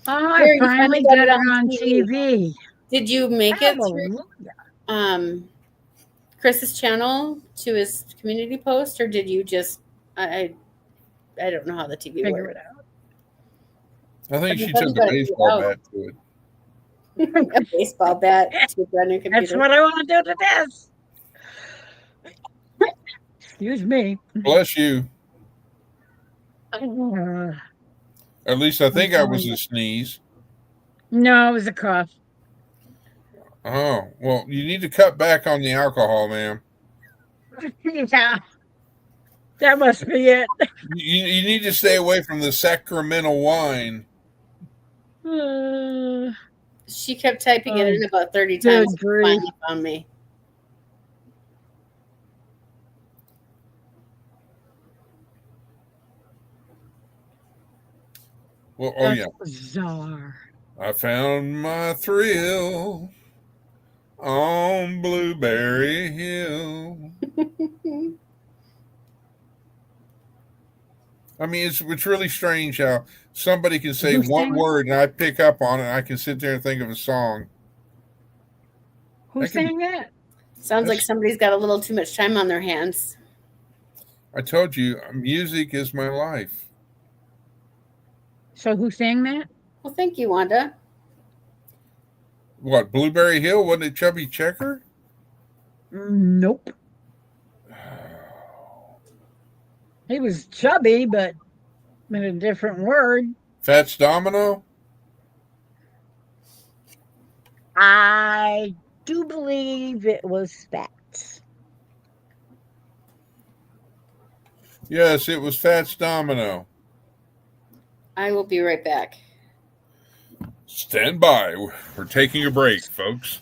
Oh, I There, you finally finally got got it her on on TV. TV. Did you make it through Hallelujah. Chris's channel to his community post, or did you just? I don't know how the TV Figure works. it out. I think You she probably took a got to figure baseball it bat to it. out. A baseball bat to a brand new That's computer. what I want to do to this. Excuse me. Bless you. Uh, At least I I'm think I was telling a you. sneeze. No, it was a cough. Oh, well, you need to cut back on the alcohol, ma'am. Yeah, that must be it. You need to stay away from the sacramental wine. Uh, She kept typing it oh, in about 30 times. good And grief. finally found me. Well, oh That's yeah. bizarre. I found my thrill on Blueberry Hill. I mean, it's really strange how somebody can say Who one sang it? word and I pick up on it and I can sit there and think of a song. Who I can. sang that? Sounds like somebody's got a little too much time on their hands. I told you, music is my life. So who sang that? Well, thank you, Wanda. What, Blueberry Hill? Wasn't it Chubby Checker? Nope. He was chubby, but in a different word. Fats Domino? I do believe it was Fats. Yes, it was Fats Domino. I will be right back. Stand by. We're taking a break, folks.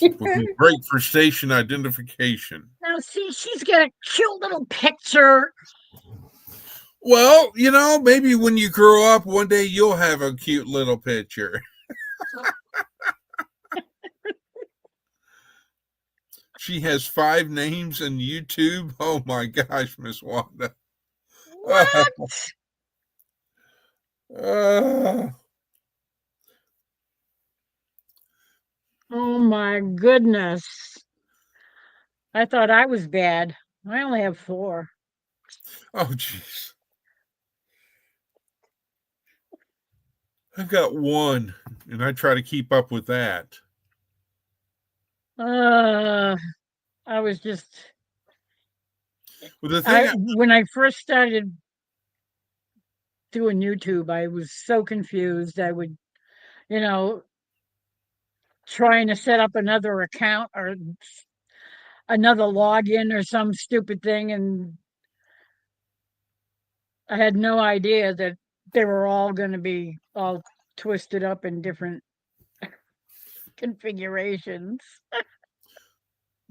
Break for station identification. Now, see, she's got a cute little picture. Well, you know, maybe when you grow up, one day you'll have a cute little picture. She has 5 names on YouTube. Oh my gosh, Miss Wanda. What? Oh my goodness. I thought I was bad. I only have 4. Oh, jeez. I've got 1, and I try to keep up with that. I was just Well, the thing when I first started doing YouTube, I was so confused. I would, you know, trying to set up another account or another login or some stupid thing, and I had no idea that they were all going to be all twisted up in different configurations.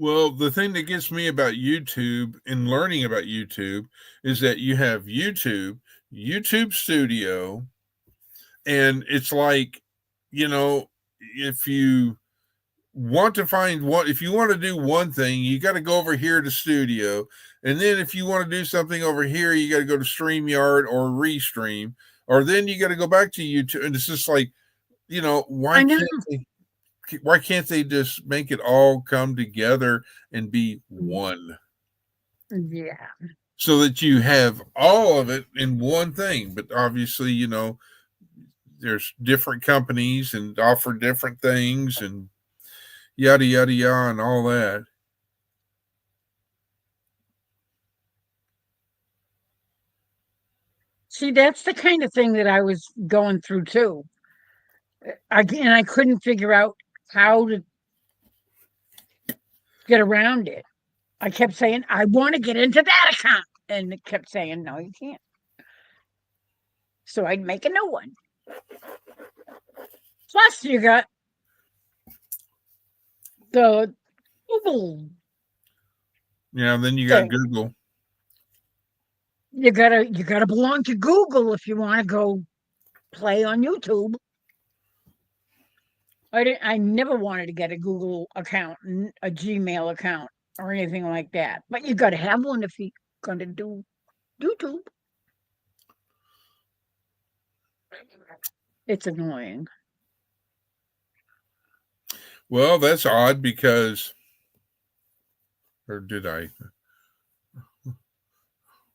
Well, the thing that gets me about YouTube and learning about YouTube is that you have YouTube Studio, and it's like, you know, if you want to find one, if you want to do one thing, you got to go over here to Studio, and then if you want to do something over here, you got to go to StreamYard or Restream, or then you got to go back to YouTube, and it's just like, you know, I know. why can't they just make it all come together and be one? Yeah. So that you have all of it in one thing. But obviously, you know, there's different companies and offer different things and yada, yada, yada, and all that. See, that's the kind of thing that I was going through too. I couldn't figure out how to get around it. I kept saying, I want to get into that account. And it kept saying, no, you can't. So I'd make a new one. Plus, you got the Google Yeah, then you got thing. Google. You gotta belong to Google if you want to go play on YouTube. I never wanted to get a Google account, a Gmail account, or anything like that. But you got to have one if you're going to do YouTube. It's annoying. Well, that's odd because, or did I?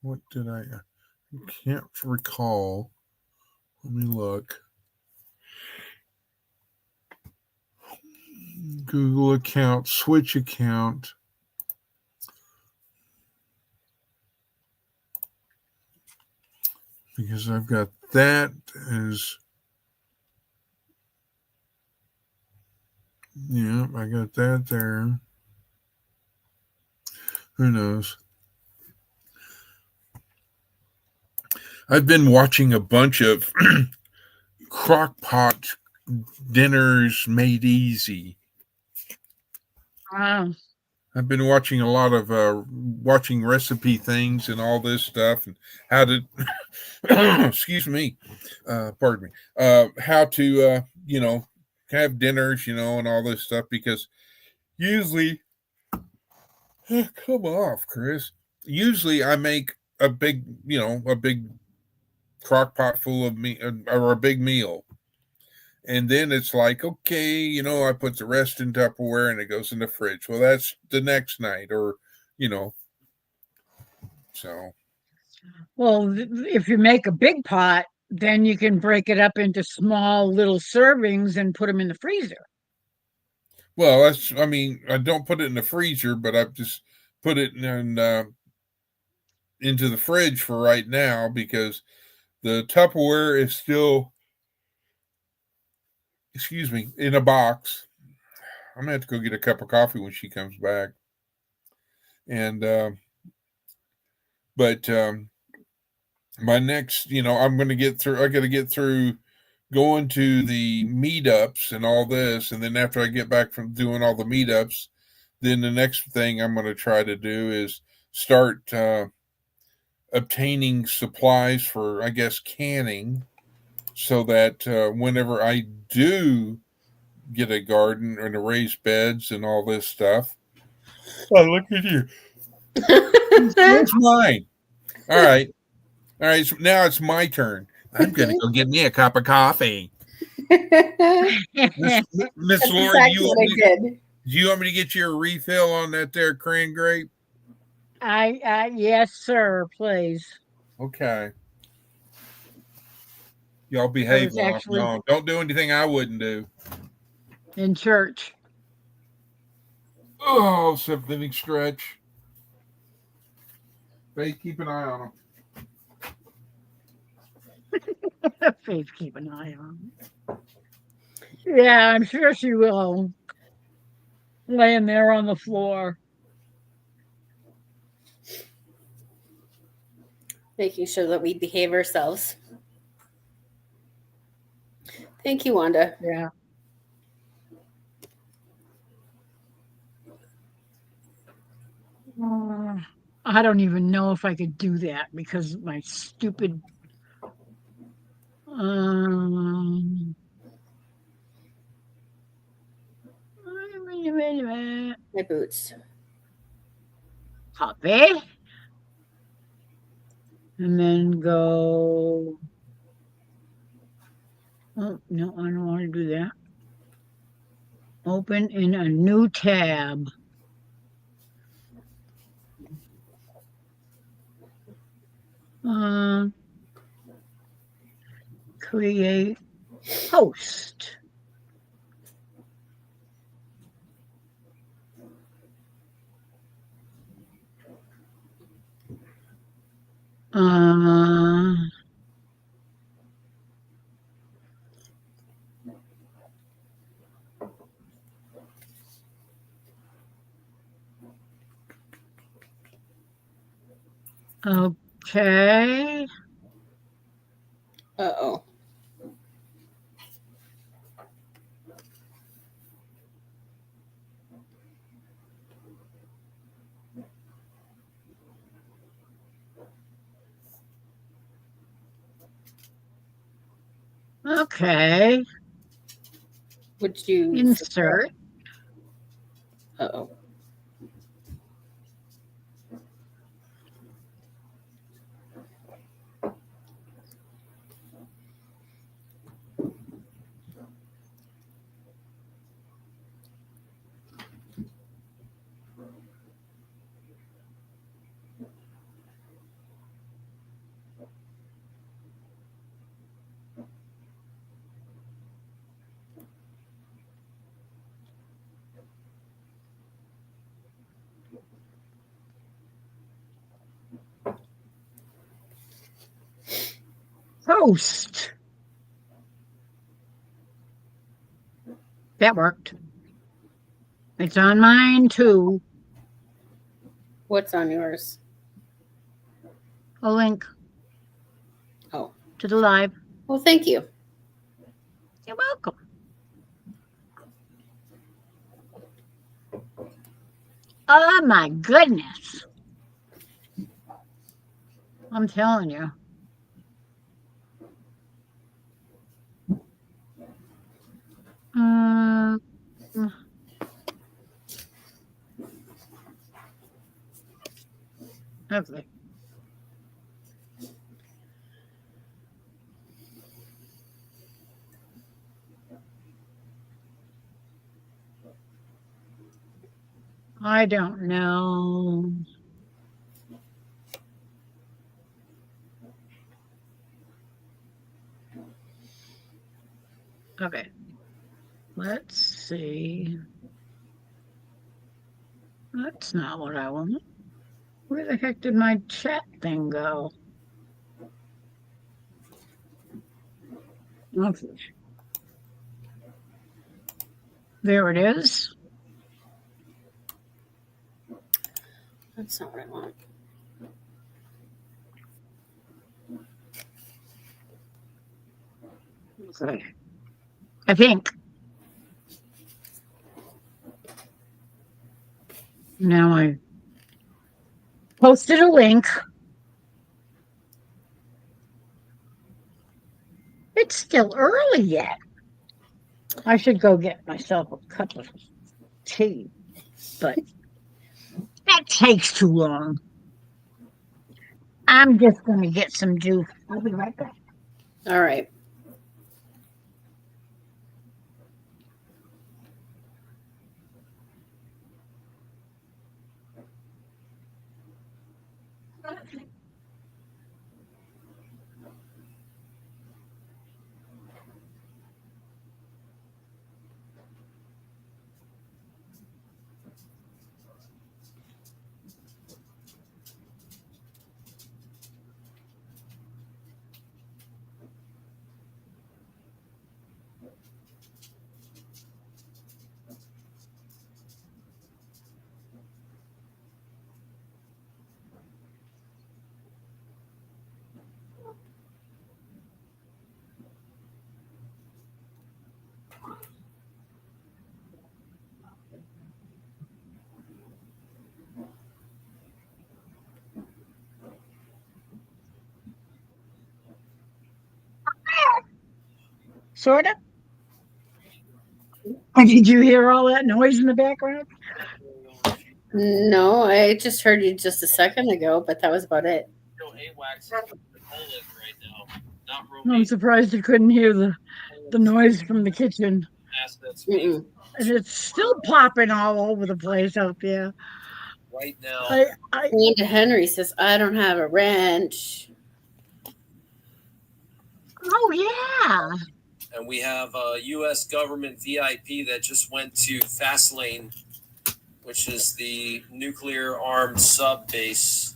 What did I can't recall. Let me look. Google account, Switch account. Because I've got that as, yeah, I got that there. Who knows? I've been watching a bunch of crockpot dinners made easy. Wow. I've been watching a lot of watching recipe things and all this stuff and how to excuse me, pardon me, how to have dinners, and all this stuff because usually come off, Chris. Usually I make a big crock pot full of meat or a big meal. And then it's like, okay, I put the rest in Tupperware and it goes in the fridge. Well, that's the next night or, so. Well, if you make a big pot, then you can break it up into small little servings and put them in the freezer. Well, I don't put it in the freezer, but I've just put it into the fridge for right now because the Tupperware is still, excuse me, in a box. I'm gonna have to go get a cup of coffee when she comes back. And but my next, I'm gonna get through. I got to get through going to the meetups and all this, and then after I get back from doing all the meetups, then the next thing I'm going to try to do is start obtaining supplies for, I guess, canning, so that whenever I do get a garden and a raised beds and all this stuff. Oh, look at you. That's mine. All right. All right. So now it's my turn. I'm going to go get me a cup of coffee. Miss Laura, do you want me to get you a refill on that there cran grape? Yes, sir, please. Okay. Y'all behave while I'm gone. Don't do anything I wouldn't do. In church. Oh, something stretch. Faith, keep an eye on them. Faith, keep an eye on them. Yeah, I'm sure she will. Laying there on the floor. Making sure that we behave ourselves. Thank you, Wanda. Yeah. I don't even know if I could do that because my stupid my boots. Copy. And then go. Oh, no, I don't want to do that. Open in a new tab. Create post. Okay. Uh-oh. Okay. Would you Insert. Uh-oh. Post. That worked. It's on mine too. What's on yours? A link Oh. to the live. Well, thank you. You're welcome. Oh my goodness. I'm telling you. Okay. I don't know. Okay. Let's see. That's not what I want. Where the heck did my chat thing go? Okay. There it is. That's not what I want. Okay. I think. Now I posted a link. It's still early yet. I should go get myself a cup of tea, but that takes too long. I'm just going to get some juice. I'll be right back. All right. Sort of. Did you hear all that noise in the background? No, I just heard you just a second ago, but that was about it. I'm surprised you couldn't hear the noise from the kitchen. Mm-mm. And it's still popping all over the place out there. Right now. Linda Henry says, I don't have a wrench. Oh, yeah. And we have a U.S. government VIP that just went to Fastlane, which is the nuclear armed sub base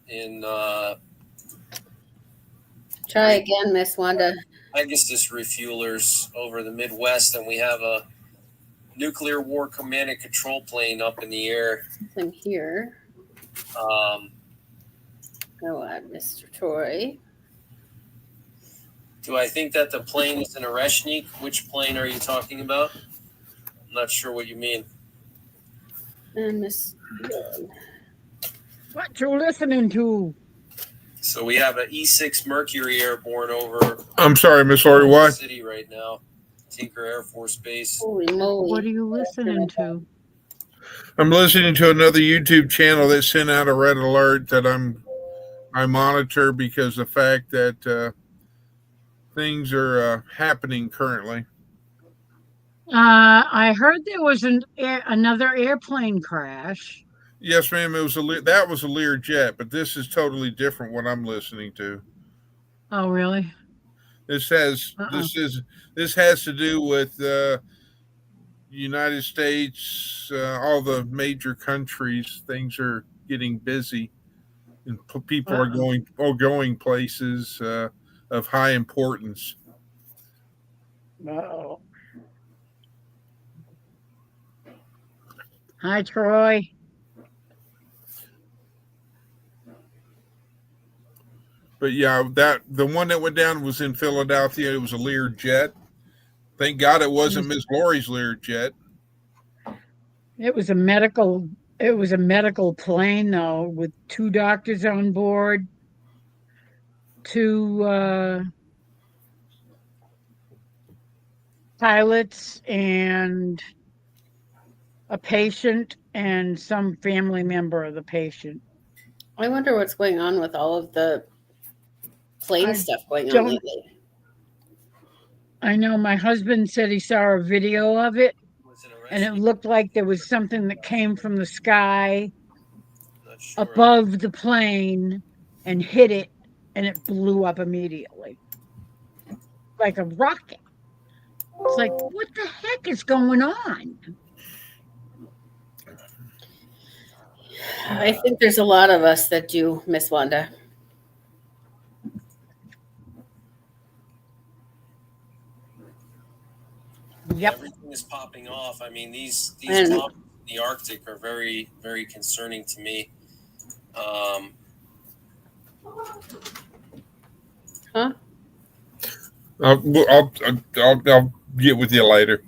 in Try again, Miss Wanda. I guess just refuelers over the Midwest, and we have a nuclear war command and control plane up in the air. I'm here. Go on, Mr. Troy. Do I think that the plane is an Oreshnik? Which plane are you talking about? I'm not sure what you mean. And Miss. What you listening to? So we have an E6 Mercury airborne over I'm sorry, Miss Lori, the what? city right now. Tinker Air Force Base. Holy moly! What are you listening to? I'm listening to another YouTube channel that sent out a red alert that I monitor because the fact that things are happening currently. I heard there was another airplane crash. Yes, ma'am. That was a Lear jet, but this is totally different. What I'm listening to. Oh, really? This has to do with United States, all the major countries. Things are getting busy, and people are going places of high importance. Uh-oh. Hi, Troy. But yeah, the one that went down was in Philadelphia. It was a Lear jet. Thank God it wasn't Miss Lori's Lear jet. It was a medical plane though, with 2 doctors on board, 2 pilots, and a patient and some family member of the patient. I wonder what's going on with all of the plane stuff going on lately. I know my husband said he saw a video of it, and it looked like there was something that came from the sky above the plane and hit it, and it blew up immediately like a rocket. It's like, what the heck is going on? I think there's a lot of us that do, Miss Wanda. Yep. Everything is popping off. I mean, these bombs in the Arctic are very, very concerning to me. Huh? I'll get with you later.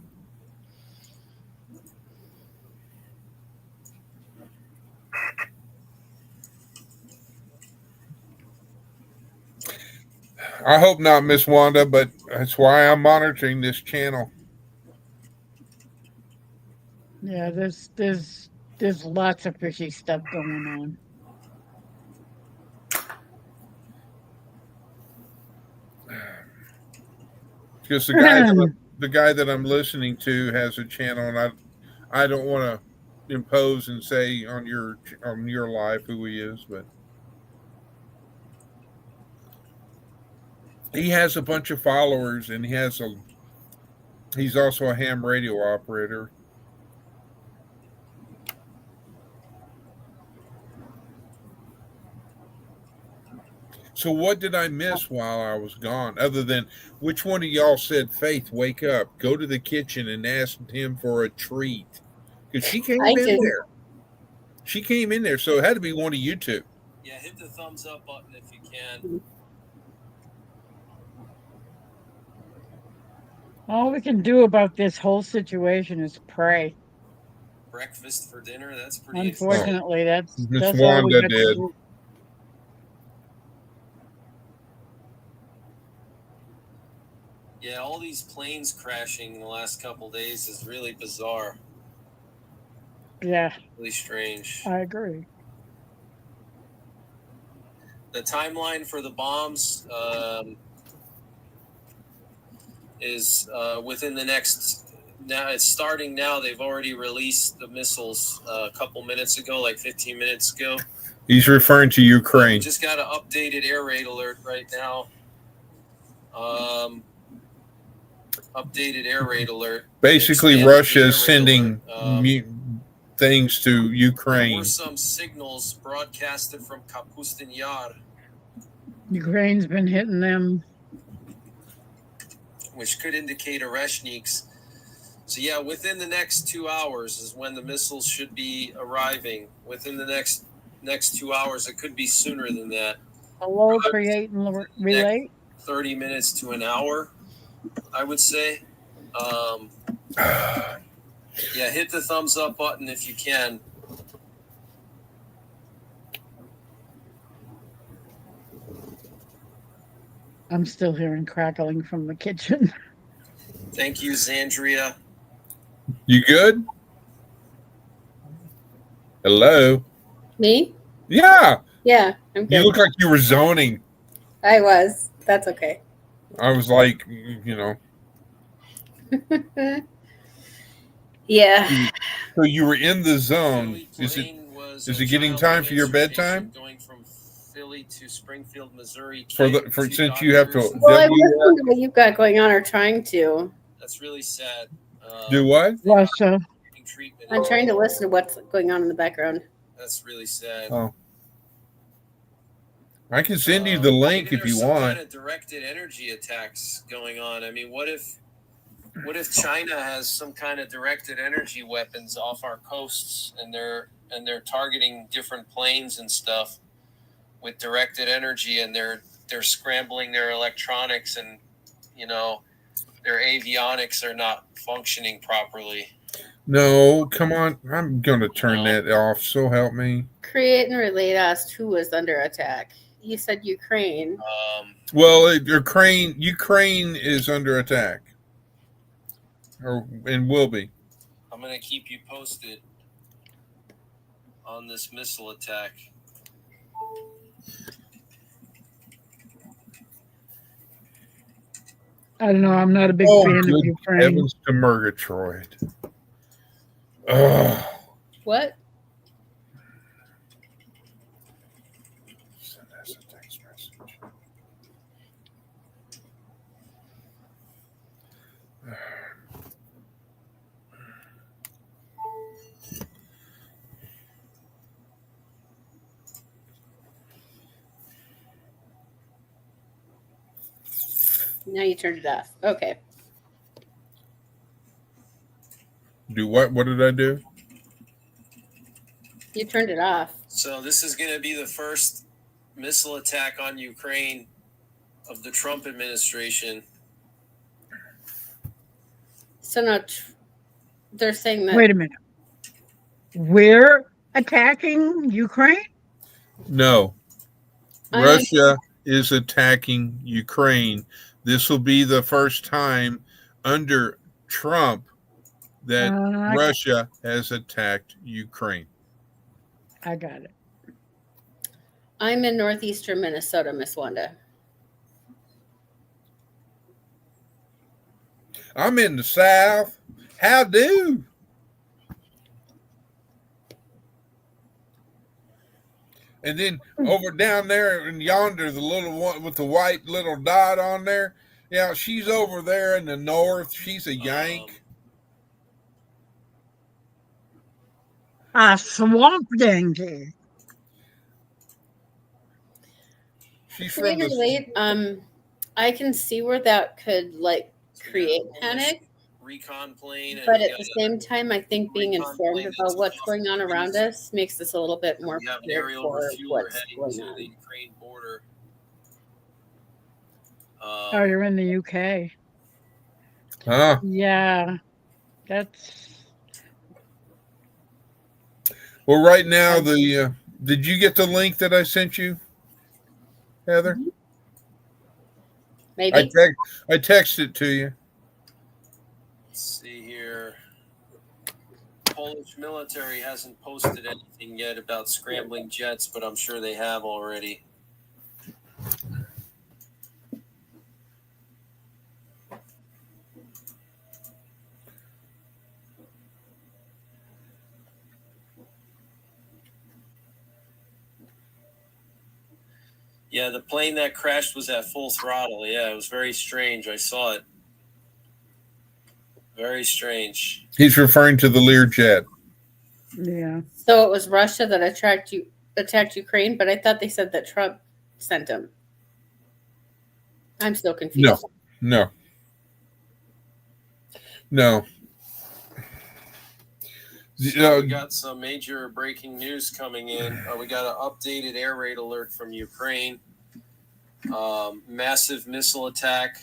I hope not, Miss Wanda, but that's why I'm monitoring this channel. Yeah, there's lots of fishy stuff going on. Because the guy that I'm listening to has a channel, and I don't want to impose and say on your live who he is, but he has a bunch of followers, and he's also a ham radio operator. So what did I miss while I was gone? Other than which one of y'all said, "Faith, wake up, go to the kitchen and ask him for a treat"? Because she came in there. She came in there, so it had to be one of you two. Yeah, hit the thumbs up button if you can. All we can do about this whole situation is pray. Breakfast for dinner, that's pretty Unfortunately, exciting. that's all we got to do. Yeah, all these planes crashing in the last couple of days is really bizarre. Yeah. Really strange. I agree. The timeline for the bombs is within the next. Now it's starting now. They've already released the missiles a couple minutes ago, like 15 minutes ago. He's referring to Ukraine. We just got an updated air raid alert right now. Updated air raid alert. Basically, Russia is sending things to Ukraine. There were some signals broadcasted from Kapustin Yar. Ukraine's been hitting them, which could indicate Oreshniks. So yeah, within the next 2 hours is when the missiles should be arriving. Within the next 2 hours, it could be sooner than that. Hello, create and relate. 30 minutes to an hour, I would say. Yeah, hit the thumbs up button if you can. I'm still hearing crackling from the kitchen. Thank you, Zandria. You good? Hello? Me? Yeah. Yeah, I'm You good. look like you were zoning. I was. That's okay. I was like, you know. Yeah. So you were in the zone. Philly Is was it getting time for your bedtime? Going from Philly to Springfield, Missouri. For since you have to Well, I'm listening to what you've got going on or trying to. That's really sad. do what? Russia. Treatment. I'm trying to listen to what's going on in the background. That's really sad. Oh. I can send you the link if you want. Kind of directed energy attacks going on. I mean, what if China has some kind of directed energy weapons off our coasts, and they're targeting different planes and stuff with directed energy, and they're scrambling their electronics, and their avionics are not functioning properly. No, come on. I'm going to turn that off, so help me. Create and Relate asked who was under attack. You said Ukraine. Well, Ukraine is under attack. And will be. I'm going to keep you posted on this missile attack. I don't know. I'm not a big fan of Ukraine. Heavens to Murgatroyd. Ugh. What? Send us a text message. Now you turned it off. Okay. Do what? What did I do? You turned it off. So this is going to be the first missile attack on Ukraine of the Trump administration. So now they're saying that. Wait a minute. We're attacking Ukraine? No. Russia is attacking Ukraine. This will be the first time under Trump that Russia has attacked Ukraine. I got it. I'm in northeastern Minnesota, Miss Wanda. I'm in the South. How do? And then over down there and yonder, the little one with the white little dot on there. Yeah, she's over there in the north. She's a Yank. A swamp dinky. She's from the Relate, I can see where that could create panic. Recon plane. But at the same time, I think being informed about what's going on around us makes us a little bit more prepared for what's going on. The Ukraine border. Oh, you're in the UK. Huh? Yeah, that's. Well, right now, did you get the link that I sent you, Heather? Maybe. I texted it to you. Let's see here. Polish military hasn't posted anything yet about scrambling jets, but I'm sure they have already. Yeah, the plane that crashed was at full throttle. Yeah, it was very strange. I saw it. Very strange. He's referring to the Learjet. Yeah. So it was Russia that attacked Ukraine, but I thought they said that Trump sent them. I'm still confused. No. So we got some major breaking news coming in. We got an updated air raid alert from Ukraine. Massive missile attack.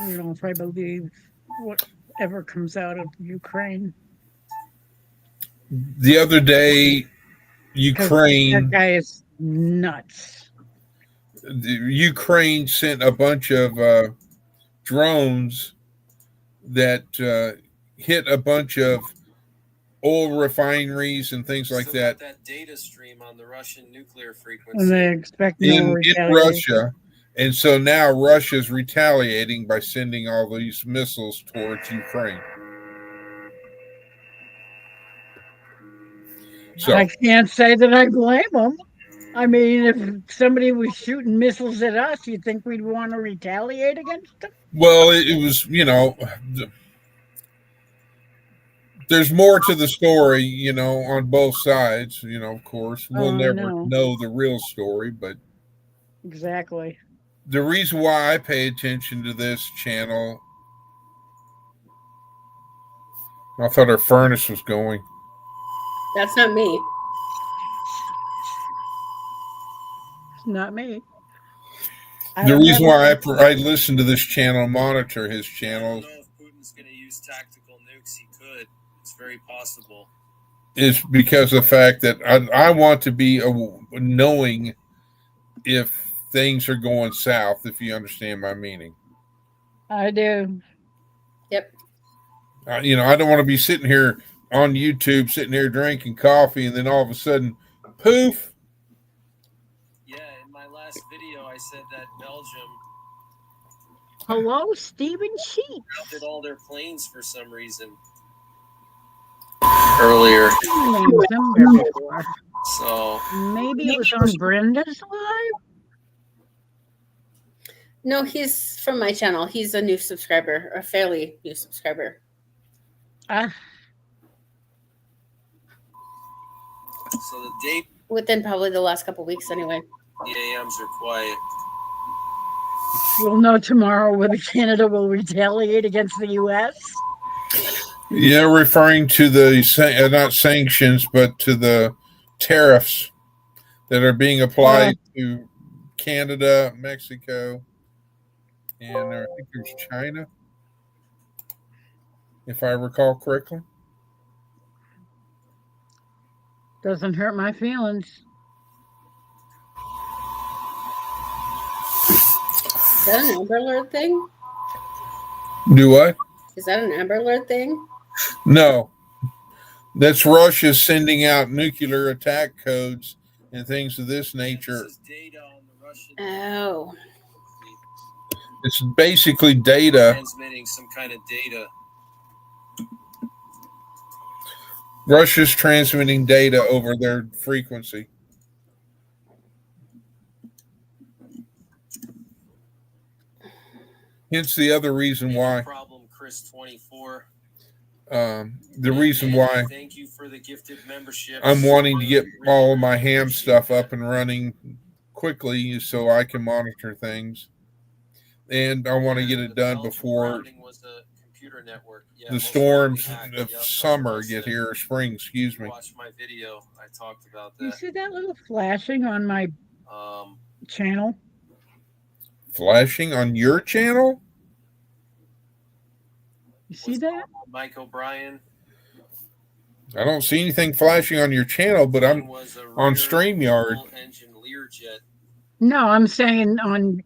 I don't know if I believe whatever comes out of Ukraine. The other day, 'Cause that Ukraine guy is nuts. sent a bunch of drones that hit a bunch of oil refineries and things like Still that got that data stream on the Russian nuclear And frequency. they expect no in retaliation. Russia. And so now Russia's retaliating by sending all these missiles towards Ukraine. So I can't say that I blame them. I mean, if somebody was shooting missiles at us, you'd think we'd want to retaliate against them? well, it was, there's more to the story, on both sides, of course. We'll Oh, I never know. know the real story, but Exactly. the reason why I pay attention to this channel, I thought our furnace was going. That's not me. It's not me. The reason why I listen to this channel, monitor his I channel, don't know if Putin's going to use tactical nukes. He could. It's very possible. is because of the fact that I want to be knowing if things are going south, if you understand my meaning. I do. Yep. I don't want to be sitting here on YouTube, sitting here drinking coffee, and then all of a sudden, poof. Yeah, in my last video, I said that Belgium Hello, Stephen Sheep. grounded all their planes for some reason earlier. Named somewhere before. So Maybe it was on Brenda's live? No, he's from my channel. He's a new subscriber, a fairly new subscriber. Ah, so the date Within probably the last couple weeks, anyway. the AMs are quiet. we'll know tomorrow whether Canada will retaliate against the U.S. Yeah, referring to the not sanctions, but to the tariffs that are being applied to Canada, Mexico, and I think there's China, if I recall correctly. Doesn't hurt my feelings. Is that an Amber Alert thing? Do what? Is that an Amber Alert thing? No. That's Russia sending out nuclear attack codes and things of this nature. This is data on the Russian Oh. It's basically data. transmitting some kind of data. Russia's transmitting data over their frequency. Hence the other reason why. Problem, Chris 24. The reason why Thank you for the gifted membership. I'm wanting to get all of my ham stuff up and running quickly so I can monitor things. And I want to get it done before Was a computer network. Yeah, the storms of summer get here, or spring, excuse me. Watch my video. I talked about You that. see that little flashing on my channel? Flashing on your channel? You see that? Mike O'Brien. I don't see anything flashing on your channel, but I'm on StreamYard. Engine Learjet. No, I'm saying on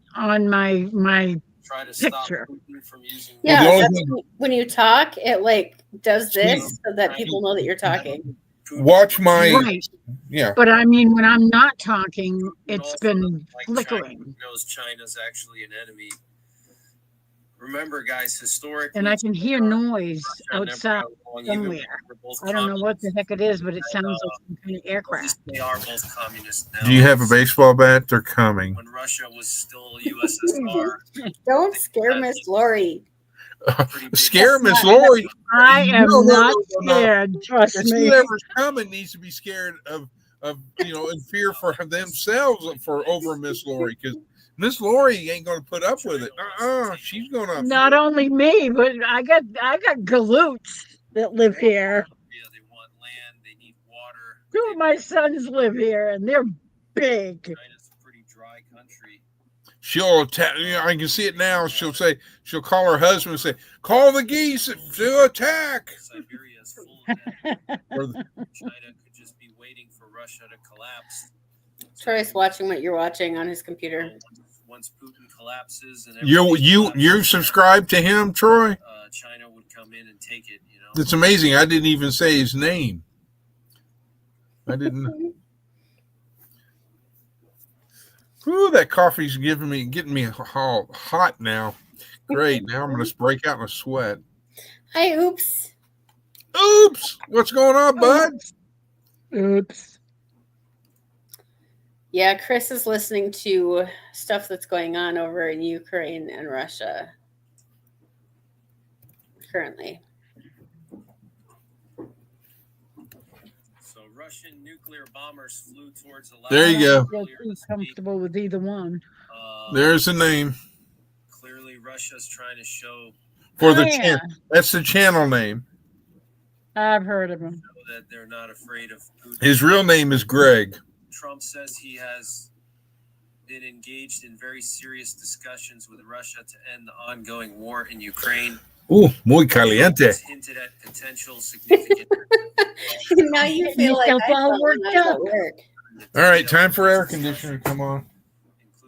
my Try to stop picture. Putin from using. Yeah, Well, the that's when you talk, it like does this so that people know that you're talking. Watch my right. yeah. But I mean, when I'm not talking, it's Also, been like flickering. China knows China's actually an enemy. Remember, guys, historically, And I can hear noise Russia never outside got along, even somewhere. when they were both I don't know what the communists. heck it is, but it sounds like some kind of At aircraft. least they are both communists now. Do you have a baseball bat? They're coming. When Russia was still USSR, Don't scare Miss Lori. pretty big- Scare Miss Lori. I am No, no, not no, no, no. scared. Trust It's me. whoever's coming needs to be scared of and fear for themselves for over Miss Lori, because Miss Lori ain't going to put up with it. She's going to. Not only me, but I got galoots that live here. Yeah, they want land. They need water. Two of my sons live here, and they're big. China's a pretty dry country. She'll attack. I can see it now. She'll call her husband and say, "Call the geese to attack." Siberia is full of that. China could just be waiting for Russia to collapse. Troy's watching what you're watching on his computer. Once Putin collapses and you subscribe to him, Troy? China would come in and take it. It's amazing. I didn't even say his name. I didn't. Ooh, that coffee's getting me hot now. Great. Now I'm going to break out in a sweat. Hi, Oops. Oops. What's going on, bud? Oops. Yeah, Chris is listening to stuff that's going on over in Ukraine and Russia currently. So Russian nuclear bombers flew towards Alaska. There you go. I don't feel comfortable with either one. There's the name. Clearly, Russia's trying to show For the channel. That's the channel name. I've heard of him. That they're not afraid of Putin. His real name is Greg. Trump says he has been engaged in very serious discussions with Russia to end the ongoing war in Ukraine. Muy caliente. He's hinted at potential significant. Now you feel like I all worked up. All right, time for air conditioner. Come on.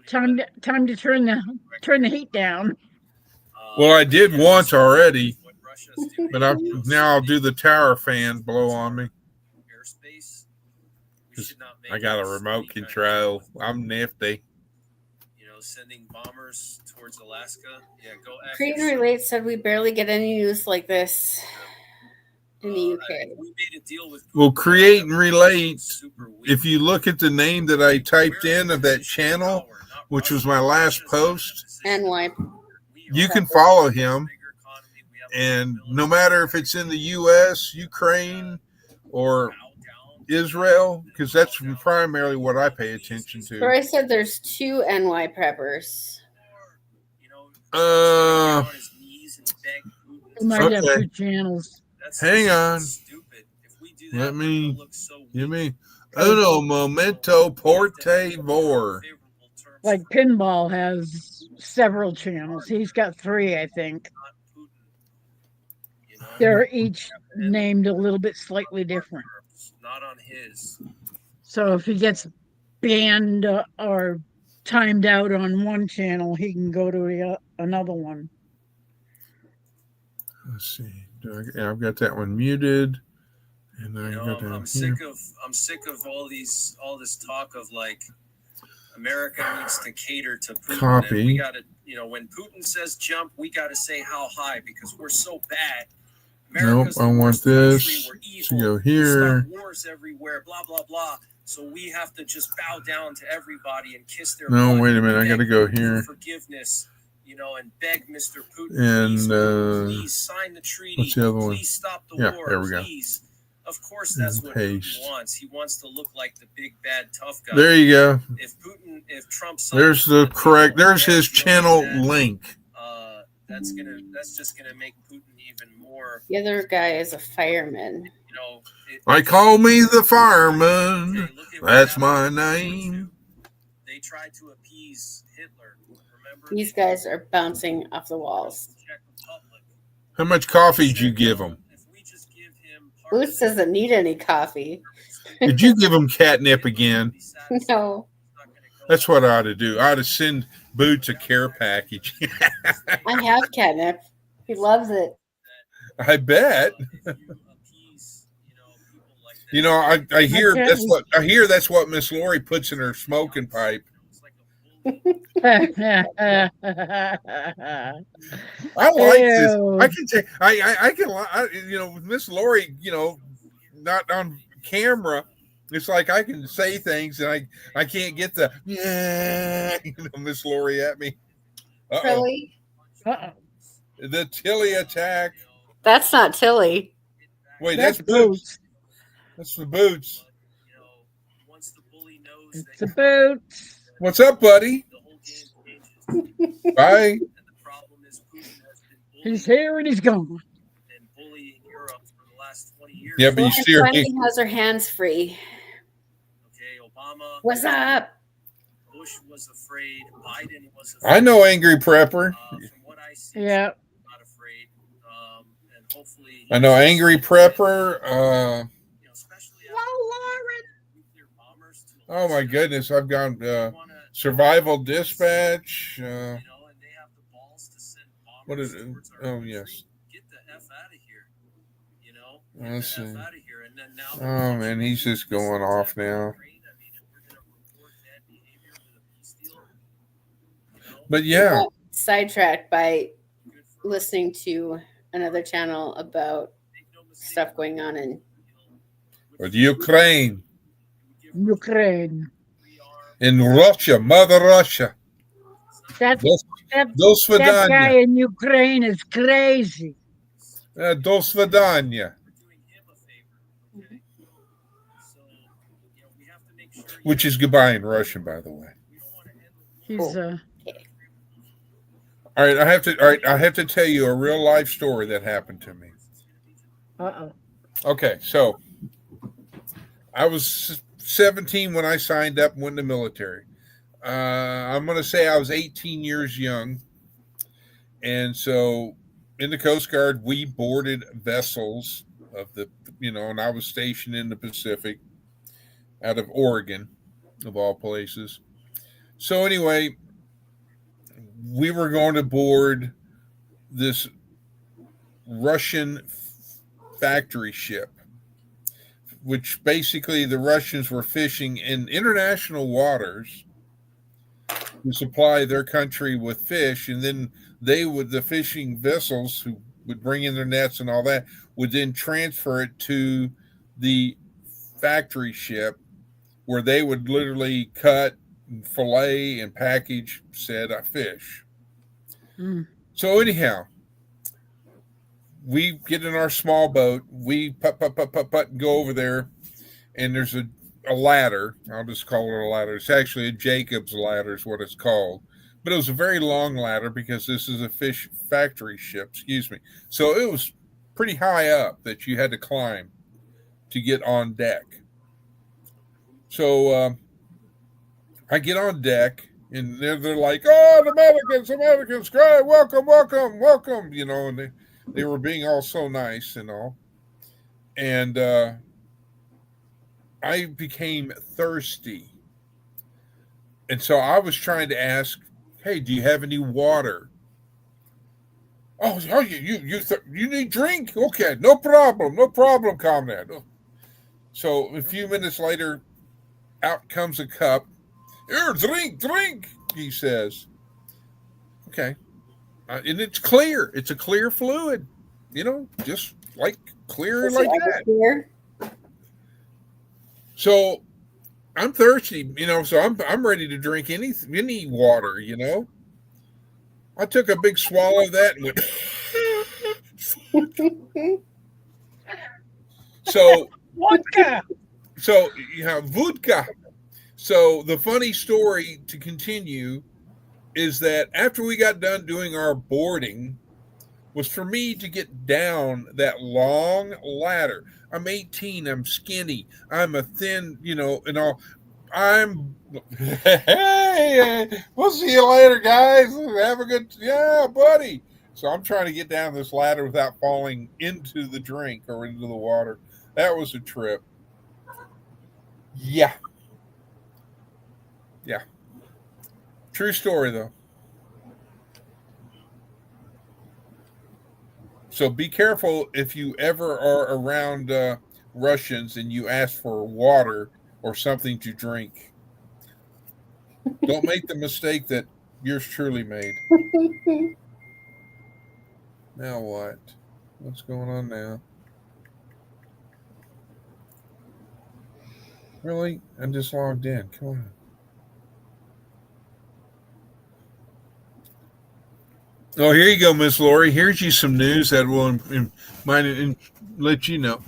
Time to turn the heat down. Well, I did once already, but now I'll do the tower fan blow on me. I got a remote control. I'm nifty. Sending bombers towards Alaska. Yeah, go. Create and Relate said we barely get any news like this in the UK. We made a deal with. Well, Create and Relate. If you look at the name that I typed in of that channel, which was my last post, NY, you can follow him. And no matter if it's in the U.S., Ukraine, or Israel, because that's primarily what I pay attention to. Troy said there's 2 NY preppers. We might have 2 channels. Hang on. Let me give me uno momento por favor. Like Pinball has several channels. He's got 3, I think. They're each named a little bit slightly different. Not on his. So if he gets banned or timed out on one channel, he can go to another one. Let's see. I've got that one muted, and then I'm sick of all this talk of like America needs to cater to Putin. Copy. And we got to, when Putin says jump, we got to say how high because we're so bad. Nope, I want this to go here. Wars everywhere, blah blah blah. So we have to just bow down to everybody and kiss their. No, wait a minute. I got to go here. Forgiveness, and beg Mr. Putin. And please sign the treaty. What's the other one? Please stop the war. There we go. Please. Of course, that's what paste. Putin wants. He wants to look like the big bad tough guy. There you go. If Trump. There's the correct. There's his channel link. That's just gonna make Putin even more. The other guy is a fireman. I call me the fireman. That's my name. They tried to appease Hitler. Remember? These guys are bouncing off the walls. How much coffee did you give him? Boots doesn't need any coffee. Did you give him catnip again? No. That's what I ought to do. I ought to send Boots a care package. I have catnip. He loves it. I bet. I hear that's what Miss Lori puts in her smoking pipe. I like this. I can take. I can. With Miss Lori, not on camera. It's like I can say things and I can't get the Miss Lori at me. Really? The Tilly attack. That's not Tilly. Wait, that's Boots. That's the Boots. It's the Boots. What's up, buddy? Bye. And the problem is Putin has been He's bullying here and he's gone. and bullying Europe for the last 20 years. Yeah, but you Well, see her. Bunny has her hands free. Okay, Obama. What's up? Bush was afraid. Biden was I afraid. know Angry Prepper. From what I see, Yeah. not afraid. And hopefully, I know Angry Prepper. Especially nuclear bombers. Oh my goodness, I've gone Survival Dispatch. And they have the balls to send What bombers is it? towards our Oh country. yes. Get the F out of here. Let's see. Out of here. And then now Oh man, he's just going off now. But yeah, Sidetracked by listening to another channel about stuff going on in with Ukraine, Ukraine. in Russia, Mother Russia. That Dos that guy Svidanya. in Ukraine is crazy. Dos Svidanya. Which is goodbye in Russian, by the way. He's All right, I have to tell you a real life story that happened to me. uh-oh. Okay, so I was 17 when I signed up and went in the military. I'm going to say I was 18 years young. And so in the Coast Guard, we boarded vessels of the, and I was stationed in the Pacific out of Oregon, of all places. So anyway, we were going to board this Russian factory ship, which basically the Russians were fishing in international waters to supply their country with fish, and then the fishing vessels who would bring in their nets and all that would then transfer it to the factory ship, where they would literally cut and fillet and package said fish. Mm. So anyhow, we get in our small boat, we put and go over there, and there's a ladder. I'll just call it a ladder. It's actually a Jacob's ladder is what it's called. But it was a very long ladder because this is a fish factory ship, excuse me. So it was pretty high up that you had to climb to get on deck. So I get on deck, and they're like, "Oh, the Americans, great, welcome, and they were being all so nice and all. And I became thirsty. And so I was trying to ask, "Hey, do you have any water?" "Oh, you need drink? Okay, no problem, comrade." So a few minutes later, out comes a cup. "Here, drink," he says. Okay. And it's clear. It's a clear fluid, just like clear like that. Here. So I'm thirsty, so I'm ready to drink any water, I took a big swallow of that and went. So Vodka. So vodka. So the funny story to continue is that after we got done doing our boarding, was for me to get down that long ladder. I'm 18. I'm skinny. I'm a thin, and all. Hey, we'll see you later, guys. Have a good, yeah, buddy. So I'm trying to get down this ladder without falling into the drink or into the water. That was a trip. Yeah. True story, though. So be careful if you ever are around Russians and you ask for water or something to drink. Don't make the mistake that yours truly made. Now what? What's going on now? Really? I just logged in. Come on. Oh, here you go, Miss Lori. Here's you some news that will let you know.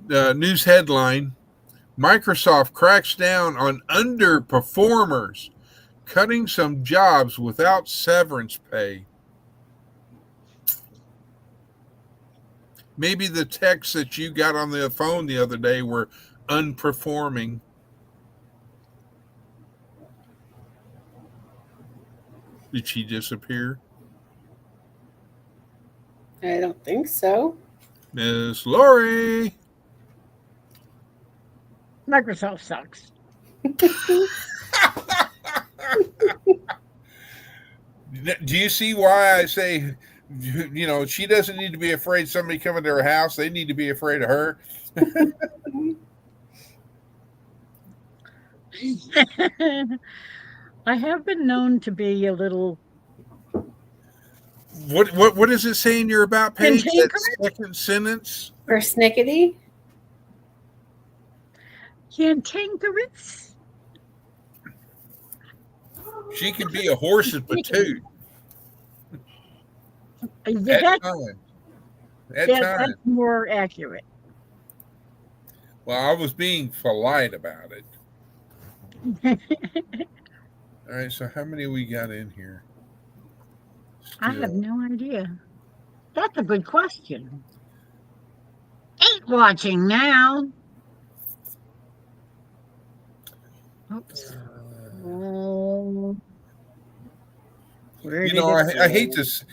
News headline: Microsoft cracks down on underperformers cutting some jobs without severance pay. Maybe the texts that you got on the phone the other day were unperforming. Did she disappear? I don't think so. Miss Lori. Microsoft sucks. Do you see why I say, she doesn't need to be afraid somebody coming to her house. They need to be afraid of her. I have been known to be a little What is it saying you're about, Paige? That cantankerous. second sentence? Persnickety? Cantankerous. She could be a horse's patoot Yeah, at times. that's more accurate. Well, I was being polite about it. All right, so how many we got in here? I have no idea. That's a good question. Ain't watching now. Oops. Oh. I hate this.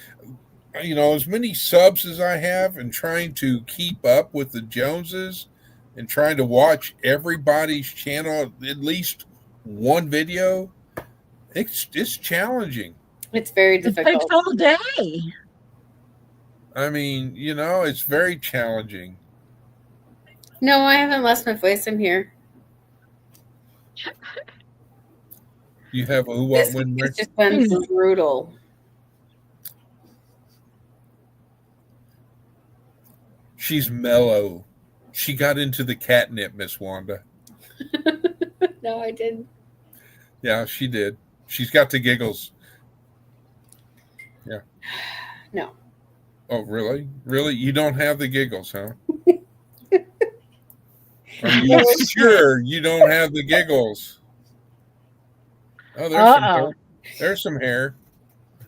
As many subs as I have and trying to keep up with the Joneses and trying to watch everybody's channel, at least one video, it's challenging. It's very It difficult. takes all day. I mean, it's very challenging. No, I haven't lost my voice. I'm here. You have a who, This what, when, week where? has just been brutal. She's mellow. She got into the catnip, Miss Wanda. No, I didn't. Yeah, she did. She's got the giggles. Yeah. No. Oh, really? Really? You don't have the giggles, huh? Are you sure you don't have the giggles? Oh, there's some hair. There's some hair.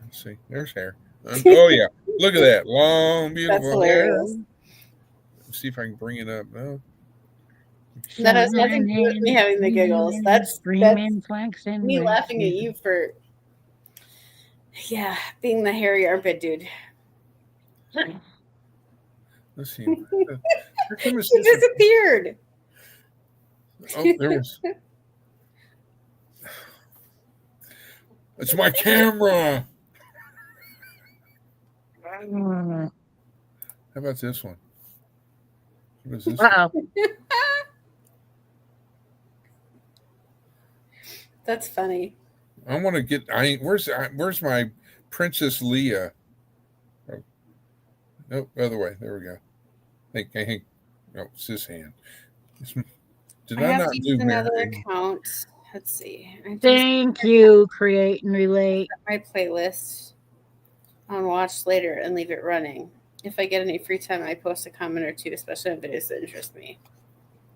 Let's see. There's hair. Oh, yeah. Look at that. Long, beautiful hair. Let's see if I can bring it up. No. That has nothing to do with me having the giggles. That's me laughing at you for, being the hairy armpit dude. Let's see. She disappeared. Oh, there was. It's my camera. How about this one? What is this? That's funny. I want to get. Where's my Princess Leia? Oh, no, other way. There we go. Hey. No, it's this hand. Did I have not to do use another account? Let's see. Thank you, Create and Relate. My playlist on Watch Later and leave it running. If I get any free time, I post a comment or two, especially on videos that interest me.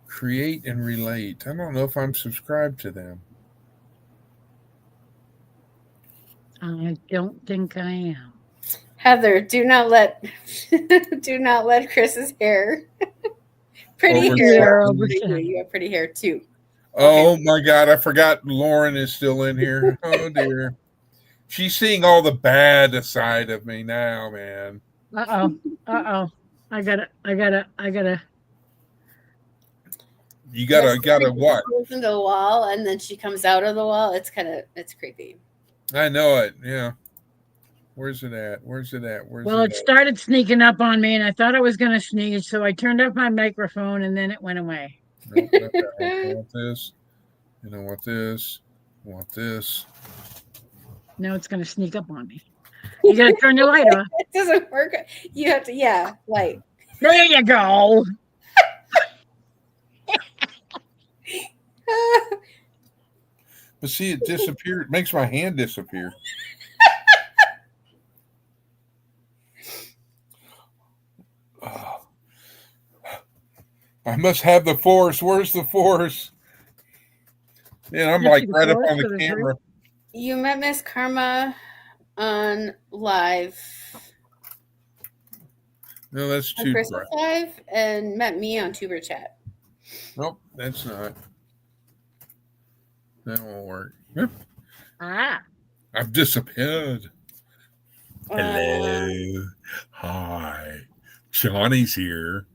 Create and Relate. I don't know if I'm subscribed to them. I don't think I am. Heather, do not let Chris's hair. Pretty hair. You have pretty hair too. Oh my God, I forgot Lauren is still in here. Oh dear. She's seeing all the bad side of me now, man. Uh-oh. I gotta. You gotta what? Goes into the wall and then she comes out of the wall. It's creepy. I know it. Yeah. Where's it at? Well, it started sneaking up on me, and I thought I was going to sneeze, so I turned up my microphone, and then it went away. No, I want this. I want this. I want this. Now it's going to sneak up on me. You got to turn your light off. It doesn't work. You have to, light. There you go. But see, it disappeared. It makes my hand disappear. I must have the force. Where's the force? Man, I'm like right up on the camera. You met Miss Karma on live, No, that's on too Chris's bright. live, and met me on Tuber Chat. Nope, that's not. That won't work. Yep. Ah, I've disappeared. Uh, Hello. Hi. Johnny's here.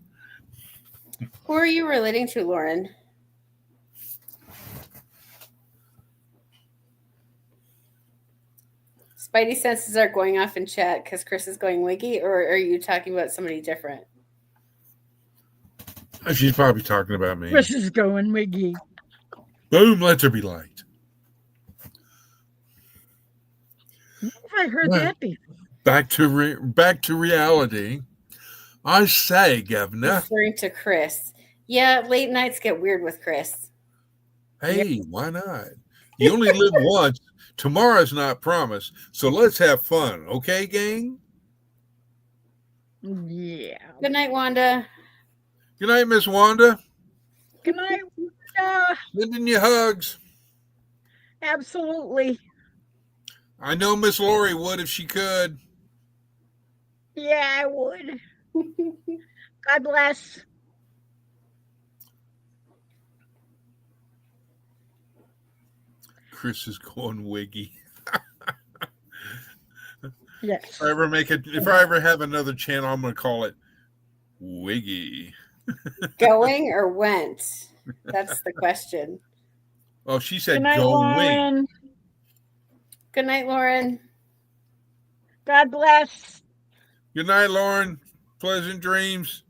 who are you relating to, Lauren? Spidey senses are going off in chat because Chris is going wiggy, or are you talking about somebody different? She's probably talking about me. Chris is going wiggy. Boom, let there be light. I heard Right. that before. Back to reality. I say, Governor. Referring to Chris. Yeah, late nights get weird with Chris. Hey, why not? You only live once. Tomorrow's not promised. So let's have fun, okay, gang? Yeah. Good night, Wanda. Good night, Miss Wanda. Good night. Sending you hugs. Absolutely. I know Miss Lori would if she could. Yeah, I would. God bless. Chris is going wiggy. Yes. If I ever have another channel, I'm going to call it Wiggy. Going or went? That's the question. Oh, she said Good night, go Lauren. wing. Good night, Lauren. God bless. Good night, Lauren. Pleasant dreams.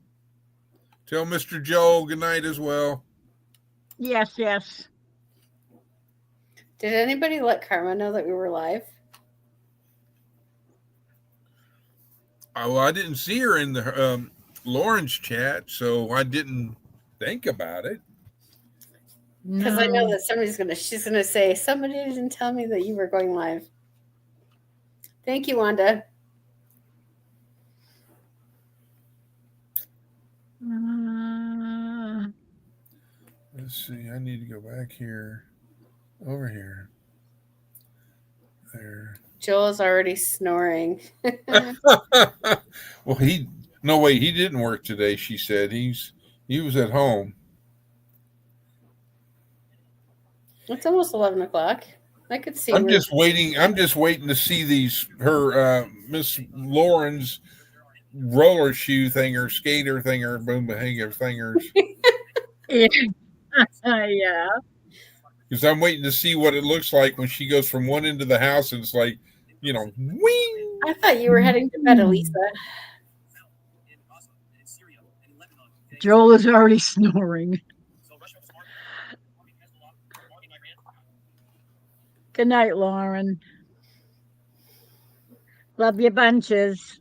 Tell Mr. Joel good night as well. Yes, yes. Did anybody let Karma know that we were live? Oh, I didn't see her in the Lauren's chat, so I didn't think about it. Because I know that she's gonna say, somebody didn't tell me that you were going live. Thank you, Wanda. Let's see. I need to go back here. Over here. There. Joel's already snoring. Well, he didn't work today, she said. He was at home. It's almost 11 o'clock. I could see. I'm just waiting to see her Miss Lauren's roller shoe thinger, skater thinger, boom hanger thingers. Yeah. Yeah. Because I'm waiting to see what it looks like when she goes from one end of the house and it's like, wing. I thought you were heading to bed, Elisa. Joel is already snoring. Good night, Lauren. Love you bunches.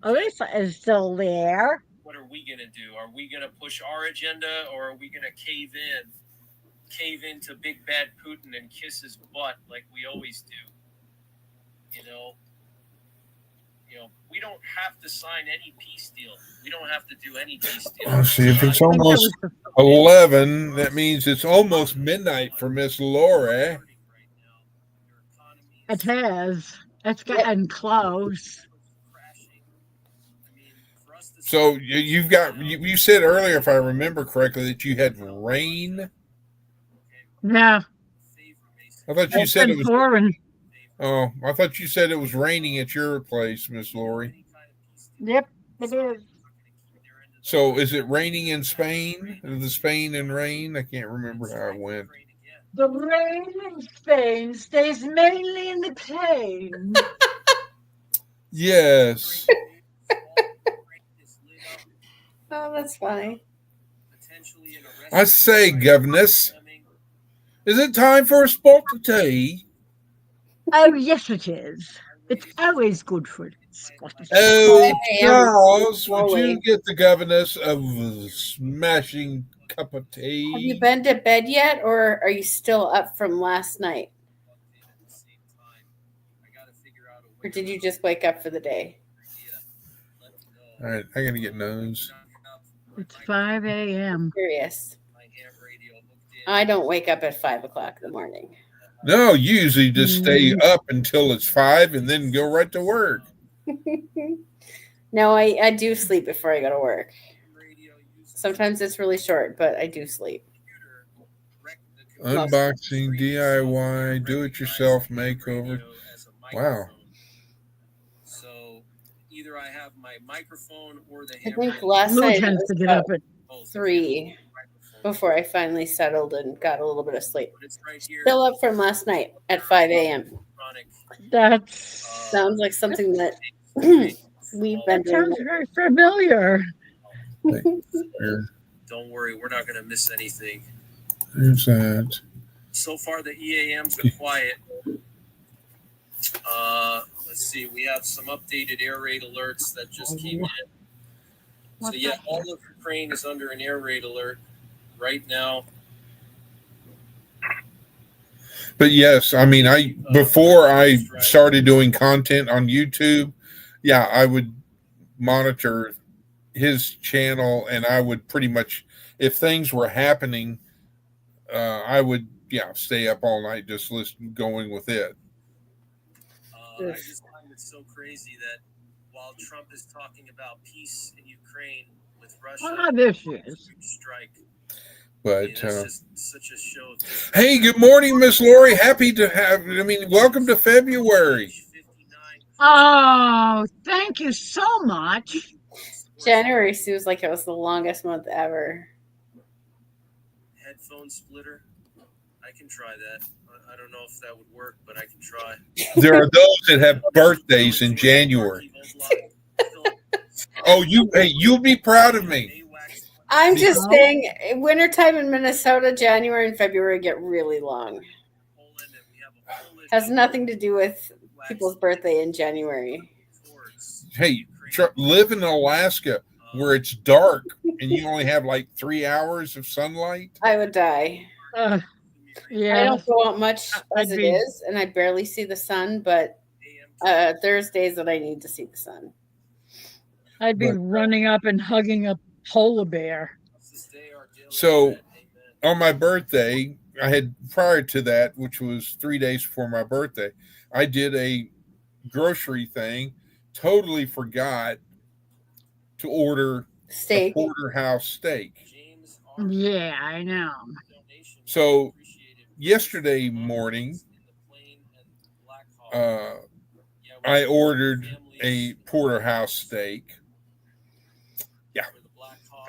Elisa is still there. What are we gonna do? Are we gonna push our agenda, or are we gonna cave into Big Bad Putin and kiss his butt like we always do? We don't have to sign any peace deal. We don't have to do any peace deal. Let's see, if it's almost 11, that means it's almost midnight for Miss Laura. It has. It's gotten close. So you said earlier, if I remember correctly, that you had rain. Yeah. I thought you said it was pouring. Oh, I thought you said it was raining at your place, Miss Lori. Yep, it is. So is it raining in Spain? The Spain and rain? I can't remember how it went. The rain in Spain stays mainly in the plain. Yes. Oh, that's funny. I say, governess, is it time for a spot of tea? Oh, yes, it is. It's always good for it. Oh, Charles, would you get the governess a smashing cup of tea? Have you been to bed yet, or are you still up from last night? Or did you just wake up for the day? All right, I got to get nose. It's 5 a.m. Curious. I don't wake up at 5 o'clock in the morning. No, you usually just stay up until it's 5 and then go right to work. No, I do sleep before I go to work. Sometimes it's really short, but I do sleep. Unboxing, DIY, do-it-yourself makeover. Wow. So either I have my microphone or the I hammer. think last Lou night it tends was to get about up at 3 before I finally settled and got a little bit of sleep. But it's right here. Still up from last night at 5 a.m. that's Sounds like something that we've been that sounds doing. very familiar. Don't worry, we're not going to miss anything. There's that. So far, the EAMs are quiet. Let's see. We have some updated air raid alerts that just came in. So yeah, all of Ukraine is under an air raid alert right now. But yes, I mean, before I started doing content on YouTube, yeah, I would monitor his channel, and I would pretty much, if things were happening, I would stay up all night just going with it. I just find it so crazy that while Trump is talking about peace in Ukraine with Russia, This is strike. But That's just such a show of hey, good morning, Miss Lori. Happy to have. Welcome to February. oh, thank you so much. January seems like it was the longest month ever. Headphone splitter. I can try that. I don't know if that would work, but I can try. There are those that have birthdays in January. Oh, you'll be proud of me. I'm just saying, wintertime in Minnesota, January and February get really long. Has nothing to do with people's birthday in January. Hey, live in Alaska where it's dark and you only have like 3 hours of sunlight. I would die. Yeah, I don't go out much as it is, and I barely see the sun, but there's days that I need to see the sun. I'd be running up and hugging a polar bear. So on my birthday, I had, prior to that, which was 3 days before my birthday, I did a grocery thing, totally forgot to order a porterhouse steak. Yeah, I know. So yesterday morning, I ordered a porterhouse steak. Yeah,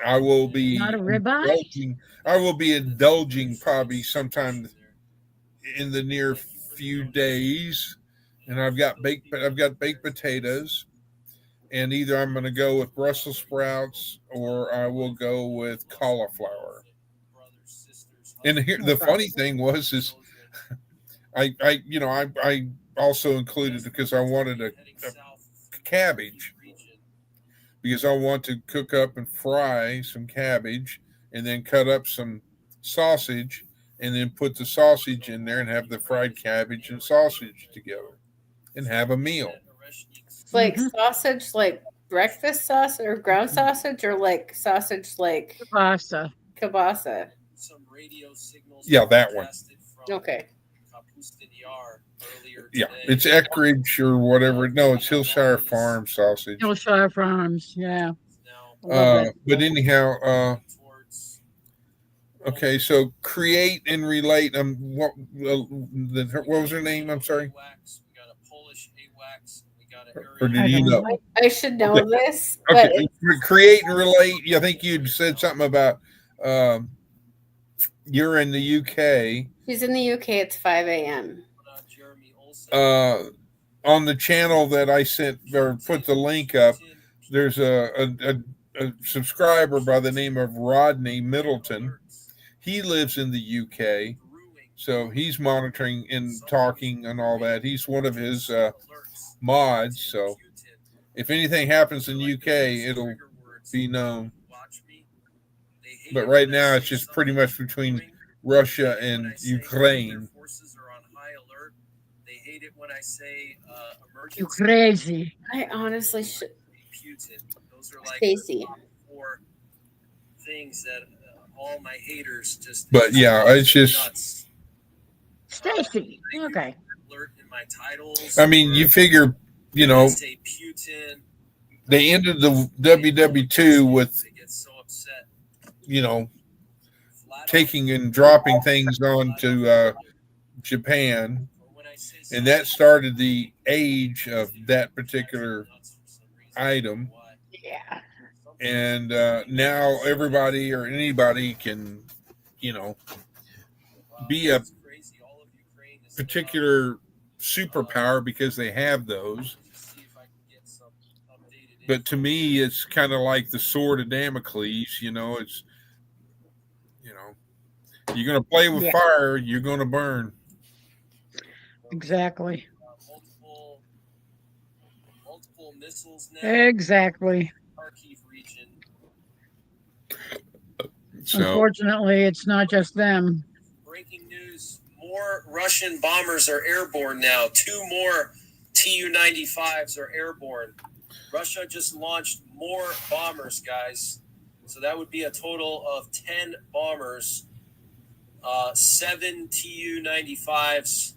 I will be Not a ribeye? I will be indulging probably sometime in the near few days, and I've got baked potatoes, and either I'm going to go with Brussels sprouts or I will go with cauliflower. And here, the funny thing is I also included, because I wanted a cabbage, because I want to cook up and fry some cabbage and then cut up some sausage and then put the sausage in there and have the fried cabbage and sausage together and have a meal. Like sausage, like breakfast sausage or ground sausage, or like sausage like kielbasa. Yeah, that one. Okay. Yeah, it's Eckridge or whatever. No, it's Hillshire Farm sausage. Hillshire Farms, yeah. But anyhow, okay, so create and relate. What was her name? I'm sorry. Or did you know? I should know this. Okay, but create and relate. I think you said something about you're in the UK. He's in the UK. It's 5 a.m. On the channel that I sent or put the link up, there's a subscriber by the name of Rodney Middleton. He lives in the UK, so he's monitoring and talking and all that. He's one of his mods, so if anything happens in the UK, it'll be known. But right now, it's just pretty much between Russia and Ukraine. They hate it when I say emergency. You crazy. I honestly should. Those are like Stacy. 4 things that all my haters just. But yeah, it's just. Nuts. Stacy. Okay. Alert in my titles. I mean, you figure, you know, say Putin. they ended the WW2 with, They get so upset. you know, taking and dropping things onto Japan, and that started the age of that particular item. Yeah. And now everybody or anybody can, you know, be a particular superpower because they have those. But to me, it's kind of like the sword of Damocles. You know, it's, you know, you're going to play with fire, you're going to burn. Exactly. Multiple missiles now. Exactly. Kharkiv region. So, unfortunately, it's not just them. Breaking news: more Russian bombers are airborne now. 2 more Tu-95s are airborne. Russia just launched more bombers, guys. So that would be a total of 10 bombers, 7 Tu-95s,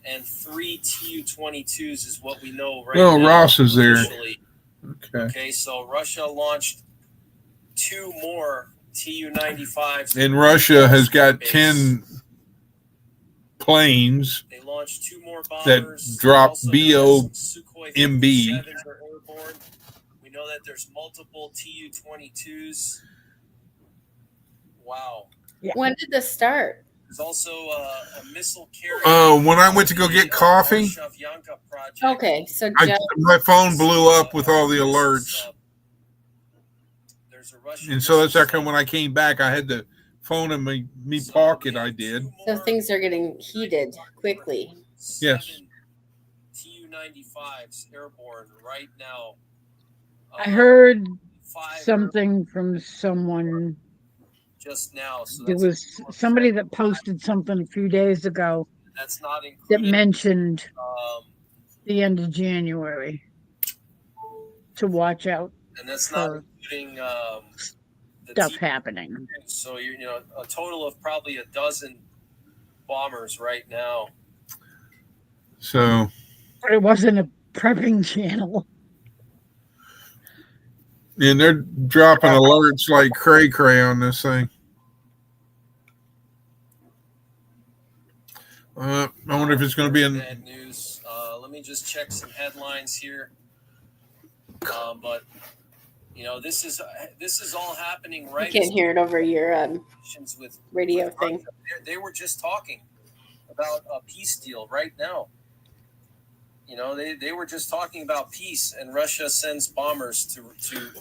and 3 Tu-22s is what we know right now. well, Ross is there. Okay, so Russia launched 2 more Tu-95s. And Russia has got 10 planes They launched 2 more bombers that drop BOMB. We know that there's multiple Tu-22s. Wow. Yeah. When did this start? There's also a missile carrier. When I went to go get coffee. Okay, so my phone blew up with all the alerts. And so that's how come when I came back, I had the phone in my pocket. I did. So things are getting heated quickly. Yes. Tu-95s airborne right now. I heard something from someone just now. So there was somebody that posted something a few days ago that's not that mentioned the end of January to watch out. And that's not including stuff happening. So you know a total of probably a dozen bombers right now. So, but it wasn't a prepping channel. And they're dropping alerts like cray on this thing. I wonder if it's going to be in bad news. Let me just check some headlines here. But you know, this is all happening right. You can't hear it over your radio thing. They were just talking about a peace deal right now. You know, they were just talking about peace, and Russia sends bombers to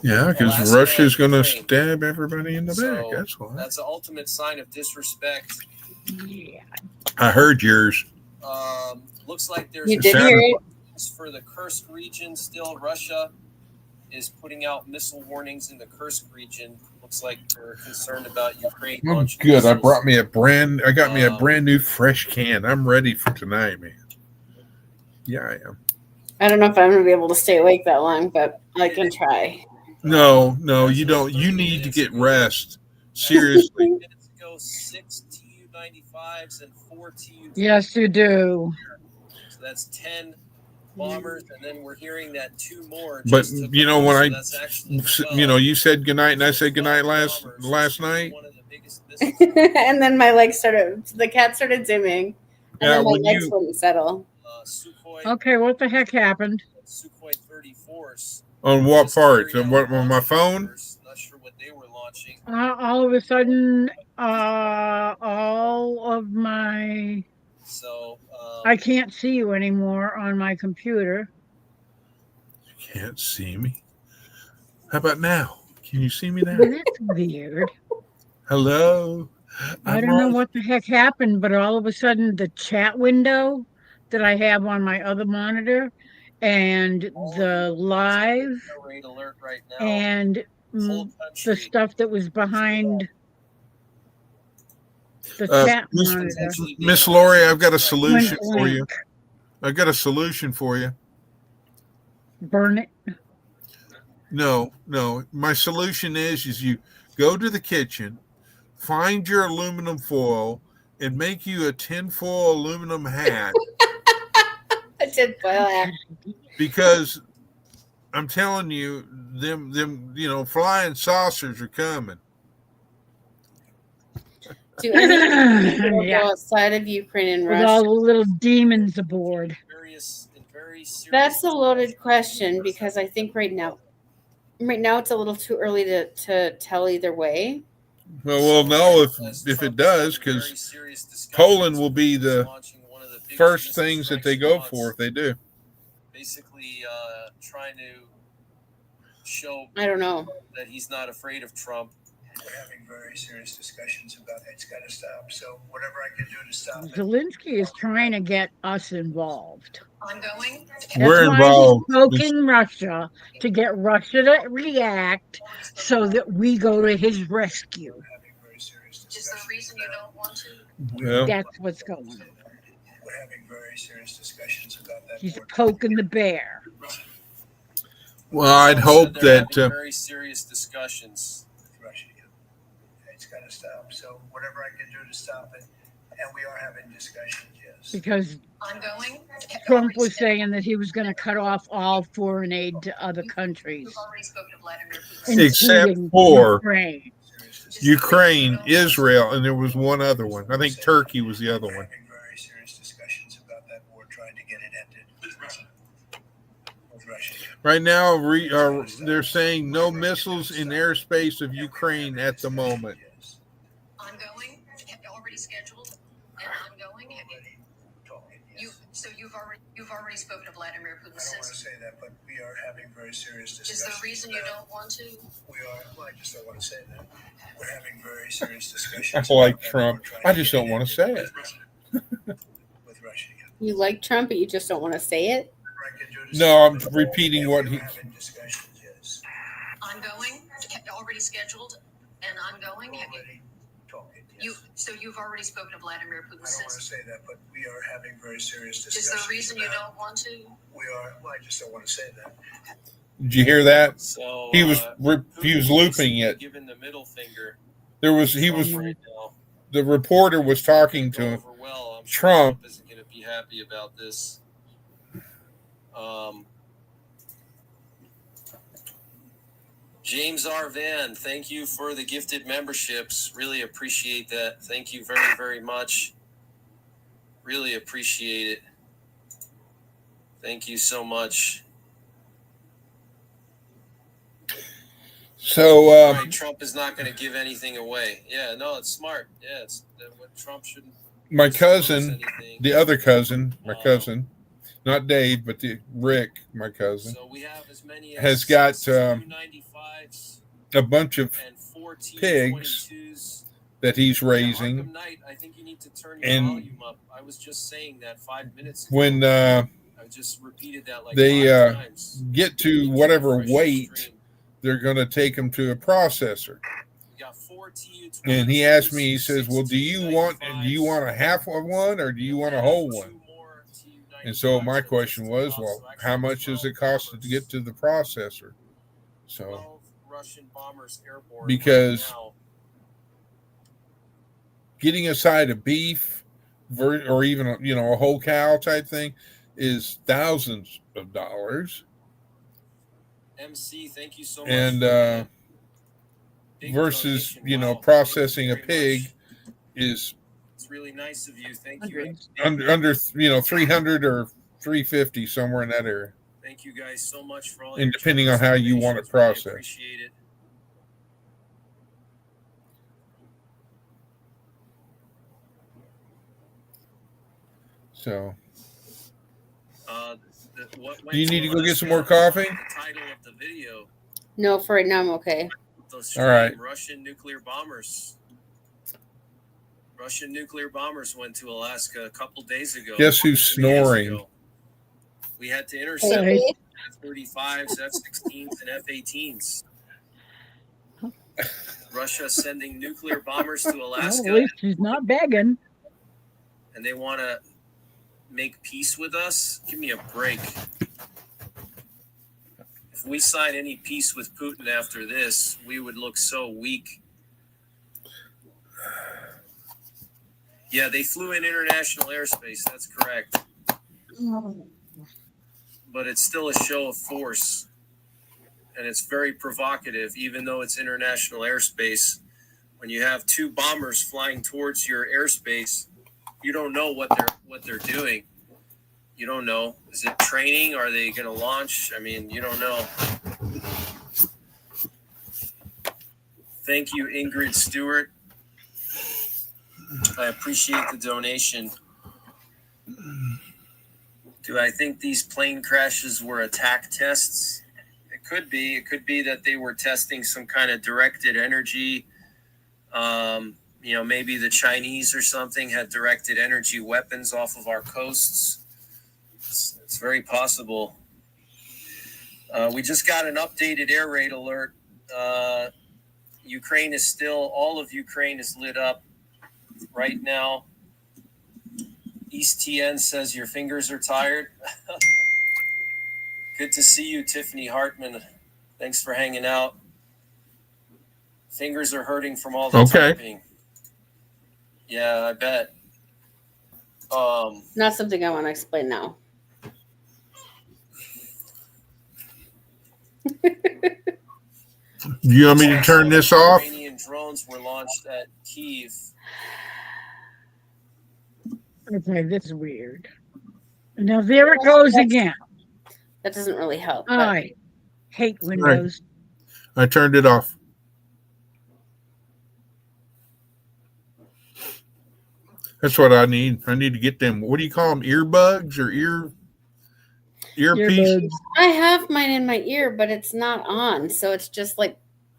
yeah, because Russia's going to stab everybody in the back. That's why. That's the ultimate sign of disrespect. Yeah. I heard yours. Looks like there's you did hear it for the Kursk region. Still, Russia is putting out missile warnings in the Kursk region. Looks like they're concerned about Ukraine. I'm good. I got me a brand new fresh can. I'm ready for tonight, man. Yeah, I am. I don't know if I'm going to be able to stay awake that long, but I can try. No, you don't. You need to get rest. Seriously. 6 Tu-95s and 4 Tu-22s. Yes, you do. So that's 10 bombers, and then we're hearing that 2 more. But you know when you said goodnight and I said goodnight last night. And then my legs the cat started dimming, and then my legs wouldn't settle. Okay, what the heck happened? Sukhoi 34s. On what part? On my phone? Not sure what they were launching. All of a sudden, all of my... So I can't see you anymore on my computer. You can't see me? How about now? Can you see me now? Well, that's weird. Hello? I don't know what the heck happened, but all of a sudden the chat window that I have on my other monitor and the live and the stuff that was behind the chat monitor. Miss Lori, I've got a solution for you. I've got a solution for you. Burn it? No. My solution is you go to the kitchen, find your aluminum foil and make you a tinfoil aluminum hat. I did boil hat. Because I'm telling you, them flying saucers are coming. Do any people Yeah. go outside of Ukraine and With Russia? all the little demons aboard. That's a loaded question because I think right now it's a little too early to tell either way. Well, we'll know if it does, because Poland will be the first things that they go for if they do. Basically, trying to show I don't know that he's not afraid of Trump. We're having very serious discussions about it. It's got to stop. So whatever I can do to stop it. Zelensky is trying to get us involved. Ongoing. We're That's why involved. he's poking Russia to get Russia to react so that we go to his rescue. We're having very serious Is discussions. the reason you don't want to? Well, That's what's going on. We're having very serious discussions about that. He's board. poking the bear. well, I'd hope They're that having very serious discussions. With Russia. It's got to stop. So whatever I can do to stop it, and we are having discussions. Yes. Because Ongoing. Trump was saying that he was going to cut off all foreign aid to other countries, You've already spoken to Vladimir Putin. Except including for Ukraine. Serious discussions. Ukraine, Israel, and there was one other one. I think Turkey was the other We're one. having very serious discussions about that war, trying to get it ended with Russia. With Russia. Right now, they're saying no missiles in airspace of Ukraine at the moment. Yes. Ongoing. Already scheduled. And ongoing. Have you, Already talking. you Yes. so you've already spoken to Vladimir Putin I don't want to since. say that, but we are having very serious Is discussions. the reason you about- don't want to? We are. Well, I just don't want to say that. We're having very serious discussions. I like about that. Trump. We're trying I just get don't want to say it. with Russia. you like Trump, but you just don't want to say it. Whatever I can do to No, stop I'm it. repeating And what we he. are having discussions. Yes. Ongoing. Already scheduled. And ongoing. Have you, Already talking. Yes. you've already spoken to Vladimir Putin I don't want to since. say that, but we are having very serious Is discussions. the reason you about- don't want to? We are. Well, I just don't want to say that. Did you hear that? So He was Putin looping it. Giving the middle finger. He was right now. the reporter was talking to him. Over well. I'm sure Trump. isn't going to be happy about this. James R. Van, thank you for the gifted memberships. Really appreciate that. Thank you very, very much. Really appreciate it. Thank you so much. So Right, Trump is not going to give anything away. Yeah, no, it's smart. Yeah, it's what Trump shouldn't. my disclose cousin, anything. the other cousin, my cousin, not Dave, but Rick, my cousin, So we have as many as has got, 295s a bunch of and 14 pigs 22s. that he's Yeah, raising. Arkham Knight, I think you need to turn your And volume up. I was just saying that 5 minutes ago. When I just repeated that like they, 5 times. get to You need whatever refresh your weight, stream. they're going to take them to a processor. We got 4 TU-22s, And he asked me, he says, "Well, do 16 you want a half of one, or do you want a whole one?" And so my question was, well, how much does it cost to get to the processor? So 12 Russian bombers airborne Because- right now. getting a side of beef, or even a whole cow type thing, is thousands of dollars. MC, thank you so much. And for that big versus donation. Wow, processing a thank you very pig much. is It's really nice of you. Thank you. Hundreds. under 300 or 350, somewhere in that area. Thank you guys so much for all. And your depending on how you want it donations. Really processed. appreciate it. So What went do you need to go get some Alaska? more coffee? The title of the video. No, for right now I'm okay. Those All right. Russian nuclear bombers. Russian nuclear bombers went to Alaska a couple days ago. Guess who's 3 days snoring? ago. We had to intercept Hey. F-35s, F-16s, and F-18s. Russia sending nuclear bombers to Well, Alaska, at least she's not begging. and they want to make peace with us? Give me a break. If we sign any peace with Putin after this, we would look so weak. Yeah, they flew in international airspace. That's correct. But it's still a show of force. And it's very provocative, even though it's international airspace. When you have two bombers flying towards your airspace, you don't know what they're doing. You don't know. Is it training? Are they going to launch? I mean, you don't know. Thank you, Ingrid Stewart. I appreciate the donation. Do I think these plane crashes were attack tests? It could be. It could be that they were testing some kind of directed energy. Maybe the Chinese or something had directed energy weapons off of our coasts. It's very possible. We just got an updated air raid alert. Ukraine is still, all of Ukraine is lit up right now. East TN says your fingers are tired. Good to see you, Tiffany Hartman. Thanks for hanging out. Fingers are hurting from all the typing. Yeah, I bet. Not something I want to explain now. Do you want me to turn this off? Iranian drones were launched at Kyiv. Okay, this is weird. Now there it goes again. That doesn't really help. I hate Windows. Right. I turned it off. That's what I need. I need to get them. What do you call them? Earbuds or earpieces? I have mine in my ear, but it's not on, so it's just like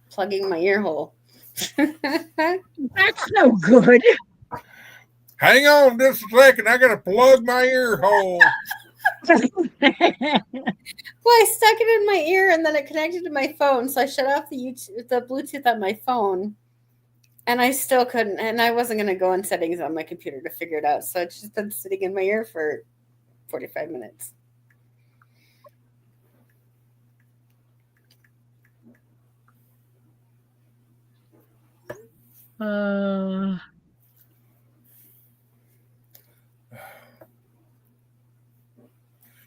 plugging my ear hole. That's no good. Hang on just a second. I gotta plug my ear hole. Well, I stuck it in my ear and then it connected to my phone, so I shut off the Bluetooth on my phone, and I still couldn't. And I wasn't going to go in settings on my computer to figure it out, so it's just been sitting in my ear for 45 minutes.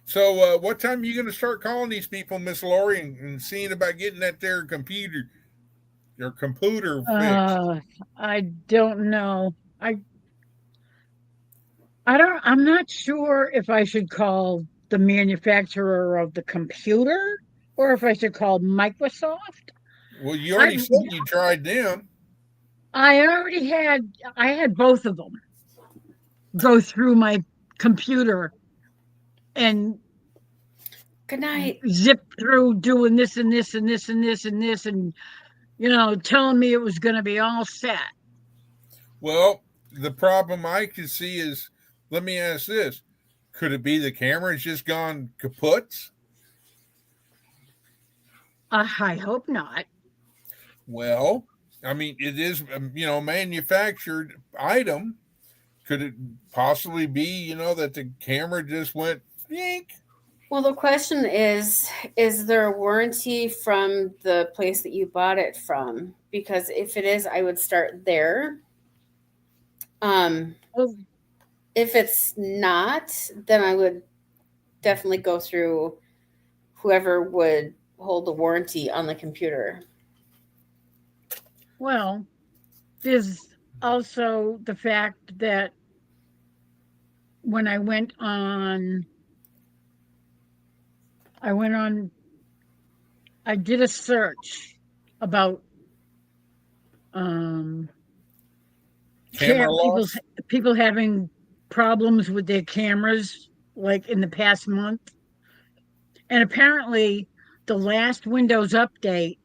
So, what time are you going to start calling these people, Miss Lori, and seeing about getting that their computer fixed? I don't know. I'm not sure if I should call the manufacturer of the computer or if I should call Microsoft. Well, you already said you tried them. I had both of them go through my computer and good night zip through doing this and this and this and this and this and telling me it was going to be all set. Well, the problem I could see is, let me ask this: could it be the camera's just gone kaput? I hope not. Well, I mean, it is a manufactured item. Could it possibly be that the camera just went yank? Well, the question is there a warranty from the place that you bought it from? Because if it is, I would start there. If it's not, then I would definitely go through whoever would hold the warranty on the computer. Well, there's also the fact that when I went on, I did a search about people having problems with their cameras like in the past month. And apparently the last Windows update,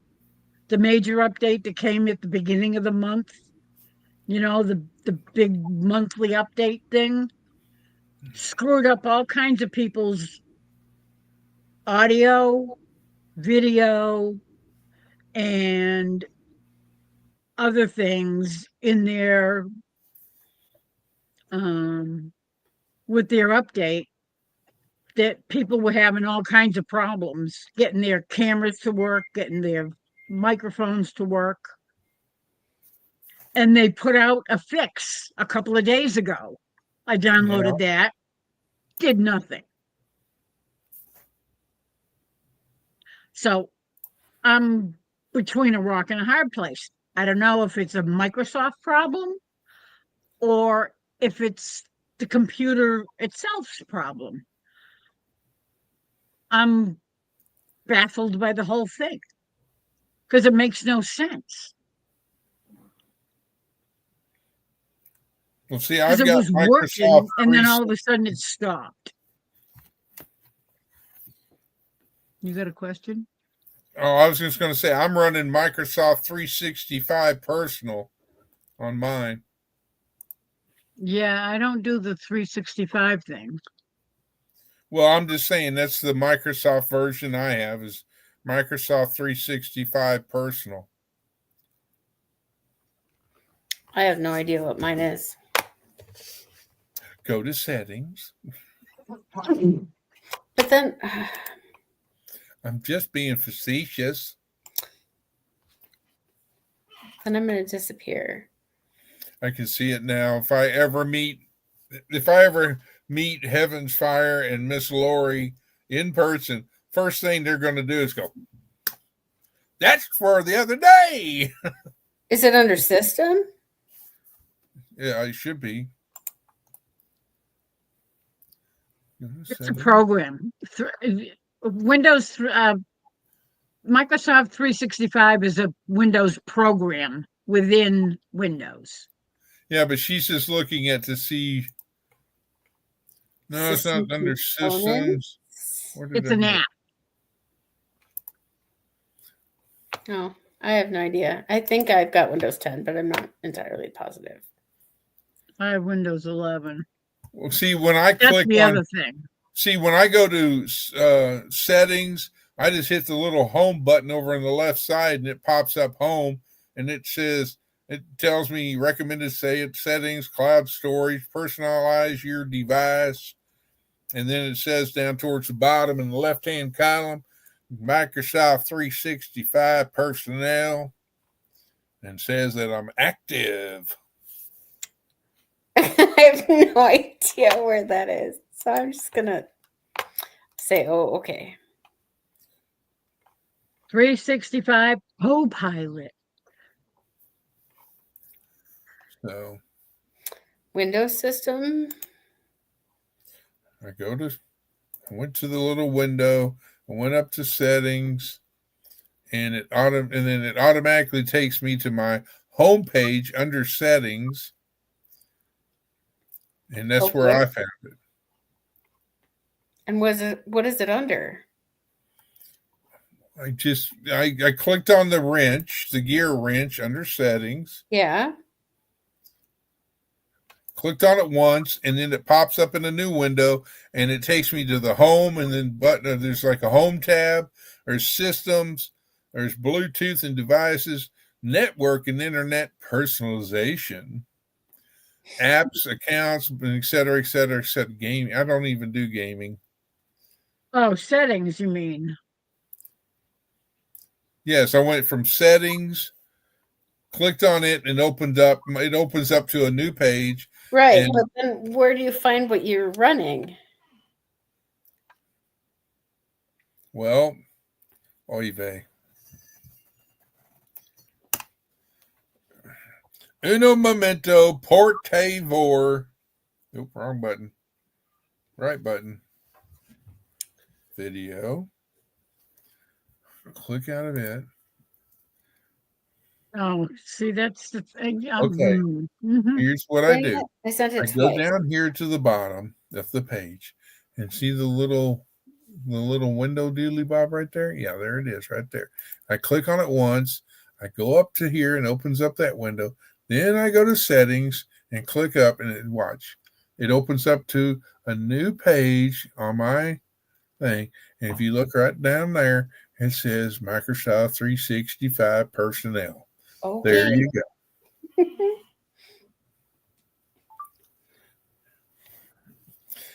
the major update that came at the beginning of the month, the big monthly update thing, screwed up all kinds of people's audio, video, and other things in their with their update, that people were having all kinds of problems getting their cameras to work, getting their microphones to work. and they put out a fix a couple of days ago. I downloaded that, did nothing. So I'm between a rock and a hard place. I don't know if it's a Microsoft problem or if it's the computer itself's problem. I'm baffled by the whole thing because it makes no sense. Well, see, Because I've it got was working Microsoft and then all of a sudden it stopped. You got a question? Oh, I was just going to say I'm running Microsoft 365 Personal on mine. Yeah, I don't do the 365 thing. Well, I'm just saying that's the Microsoft version I have is Microsoft 365 Personal. I have no idea what mine is. Go to settings. But then I'm just being facetious. then I'm going to disappear. I can see it now. If I ever meet Heaven's Fire and Miss Lori in person, first thing they're going to do is go, "That's for the other day." Is it under system? Yeah, it should be. It's a program. Windows, Microsoft 365 is a Windows program within Windows. Yeah, but she's just looking at to see. No, it's not under systems. It's an app. Oh, I have no idea. I think I've got Windows 10, but I'm not entirely positive. I have Windows 11. Well, see, when I That's click the on, other thing. see, when I go to settings, I just hit the little home button over on the left side and it pops up home and it tells me recommended settings, cloud storage, personalize your device. And then it says down towards the bottom in the left-hand column, Microsoft 365 personnel, and says that I'm active. I have no idea where that is. So I'm just going to say, oh, okay. 365 Copilot. So Windows system. I went to the little window, I went up to settings, and then it automatically takes me to my home page under settings. And that's where I found it. And what is it under? I clicked on the gear wrench under settings. Yeah. Clicked on it once, and then it pops up in a new window, and it takes me to the home, and then there's like a home tab. There's systems, there's Bluetooth and devices, network and internet personalization, apps, accounts, et cetera, et cetera, et cetera. Gaming. I don't even do gaming. Oh, settings, you mean? Yes, I went from settings, clicked on it, and it opens up to a new page. Right, but then where do you find what you're running? Well, oy vey. Uno momento por favor. Nope, wrong button. Right button. Video. Click out of it. Oh, see, that's the thing. Okay. Mm-hmm. Here's what I do. I sent it I go down here to the bottom of the page and see the little window doodly bob right there. Yeah, there it is right there. I click on it once. I go up to here and opens up that window. Then I go to settings and click up and watch. It opens up to a new page on my thing. And if you look right down there, it says Microsoft 365 personnel. Okay. There you go.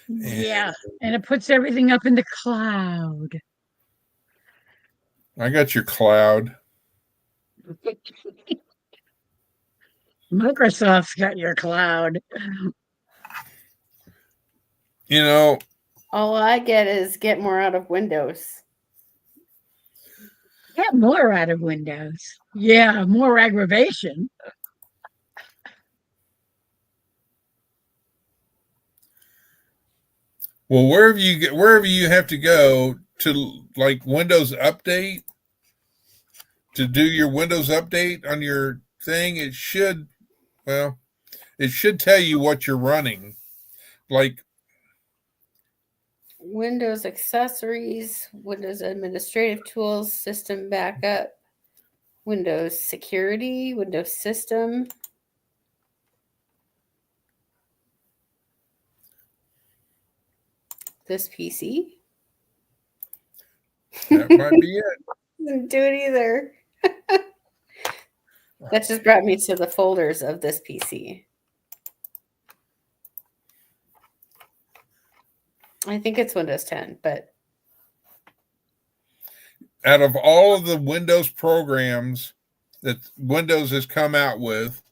Yeah, and it puts everything up in the cloud. I got your cloud. Microsoft's got your cloud. You know, All I get is get more out of Windows. Get more out of Windows. Yeah, more aggravation. well, wherever you have to go to like Windows Update to do your Windows Update on your thing, it should tell you what you're running. Like Windows accessories, Windows administrative tools, system backup, Windows security, Windows system. This PC that might be it. didn't do it either. That just brought me to the folders of this PC. I think it's Windows 10, but Out of all of the Windows programs that Windows has come out with,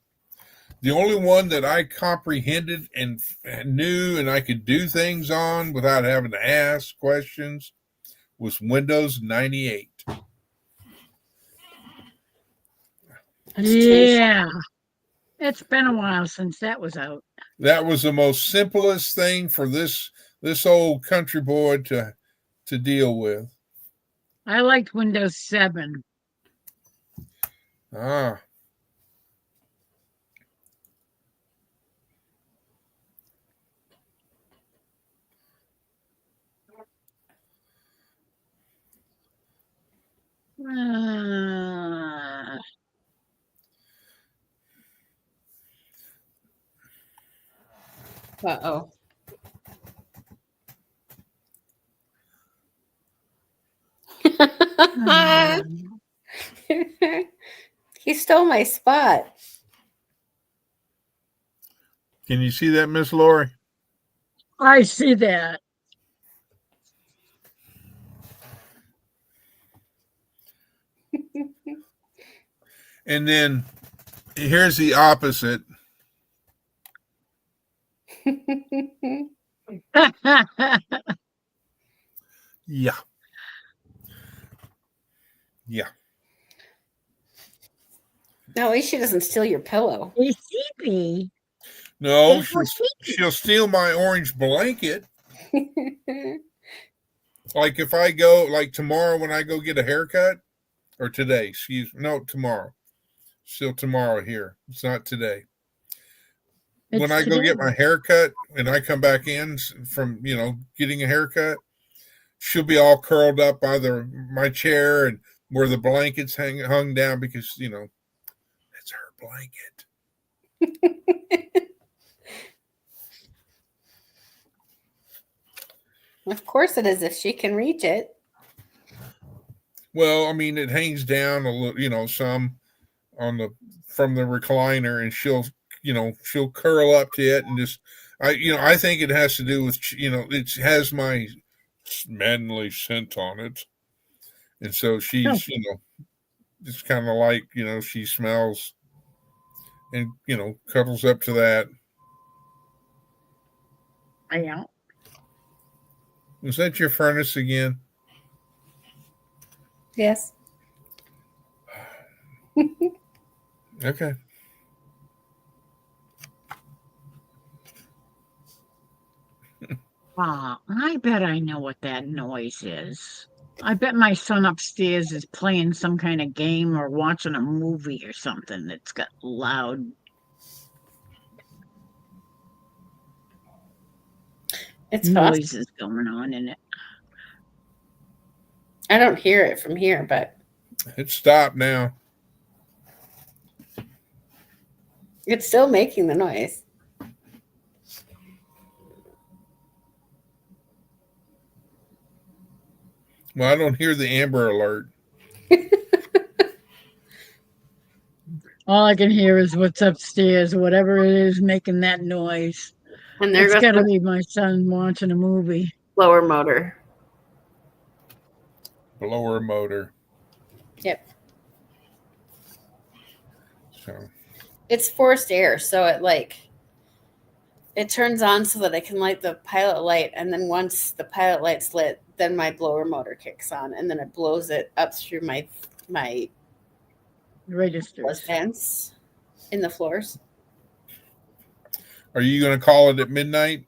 the only one that I comprehended and knew and I could do things on without having to ask questions was Windows 98. Yeah. It's been a while since that was out. That was the most simplest thing for this old country boy to deal with. I liked Windows 7. Ah. uh-oh. He stole my spot. Can you see that, Miss Lori? I see that. And then here's the opposite. Yeah. Yeah. No, at least she doesn't steal your pillow. ACP. No, she'll steal my orange blanket. Like if I go, like tomorrow when I go get a haircut, or today, tomorrow. Still tomorrow here. It's not today. When I go get my haircut and I come back in from, getting a haircut, she'll be all curled up by my chair and where the blankets hung down because, that's her blanket. Of course it is if she can reach it. Well, I mean, it hangs down a little, some from the recliner, and she'll curl up to it and just, I think it has to do with, it has my manly scent on it, and so she's, it's kind of like, she smells and cuddles up to that. Yeah. Was that your furnace again? Yes. Okay. I bet I know what that noise is. I bet my son upstairs is playing some kind of game or watching a movie or something that's got loud. It's noises going on in it. I don't hear it from here, but it stopped now. It's still making the noise. Well, I don't hear the Amber Alert. All I can hear is what's upstairs, whatever it is making that noise. And it's got to be my son watching a movie. Blower motor. Blower motor. Yep. So. it's forced air, so it turns on so that I can light the pilot light, and then once the pilot light's lit, then my blower motor kicks on, and then it blows it up through my Registers. vents in the floors. Are you going to call it at midnight?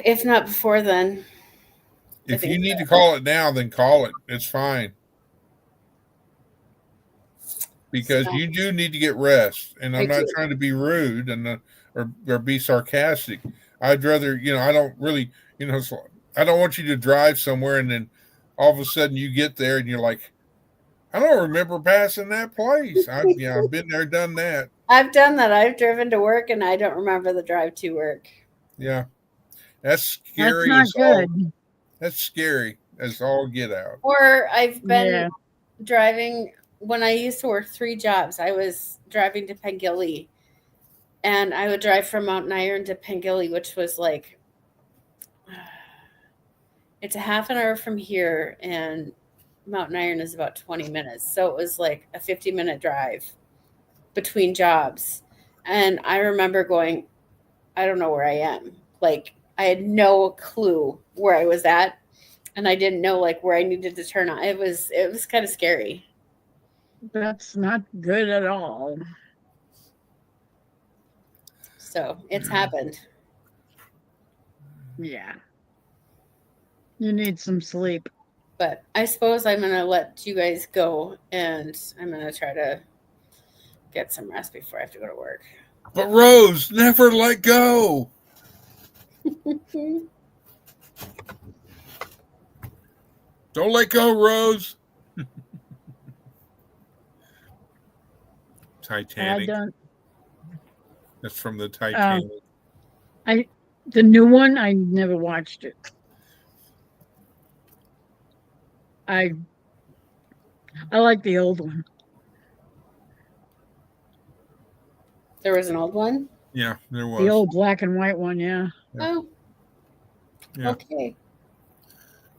If not before then. If you need to call it now, then call it. It's fine. Because So, you do need to get rest. And I'm I not do. trying to be rude and or be sarcastic. I'd rather, I don't really, so I don't want you to drive somewhere and then all of a sudden you get there and you're like, I don't remember passing that place. I've been there, done that. I've done that. I've driven to work and I don't remember the drive to work. Yeah. That's That's scary not as all. good. That's scary as all get out. Or I've been Yeah. driving when I used to work 3 jobs. I was driving to Pengilly, and I would drive from Mount Iron to Pengilly, which was like it's a half an hour from here, and Mount Iron is about 20 minutes. So it was like a 50-minute drive between jobs. And I remember going, I don't know where I am. Like I had no clue where I was at, and I didn't know like where I needed to turn on. It was kind of scary. That's not good at all. So it's happened. Yeah. You need some sleep. But I suppose I'm going to let you guys go, and I'm going to try to get some rest before I have to go to work. But Rose, never let go. Don't let go, Rose. Titanic. That's from the Titanic. The new one, I never watched it. I like the old one. There was an old one? Yeah, there was. The old black and white one, yeah. Oh. Yeah. Okay.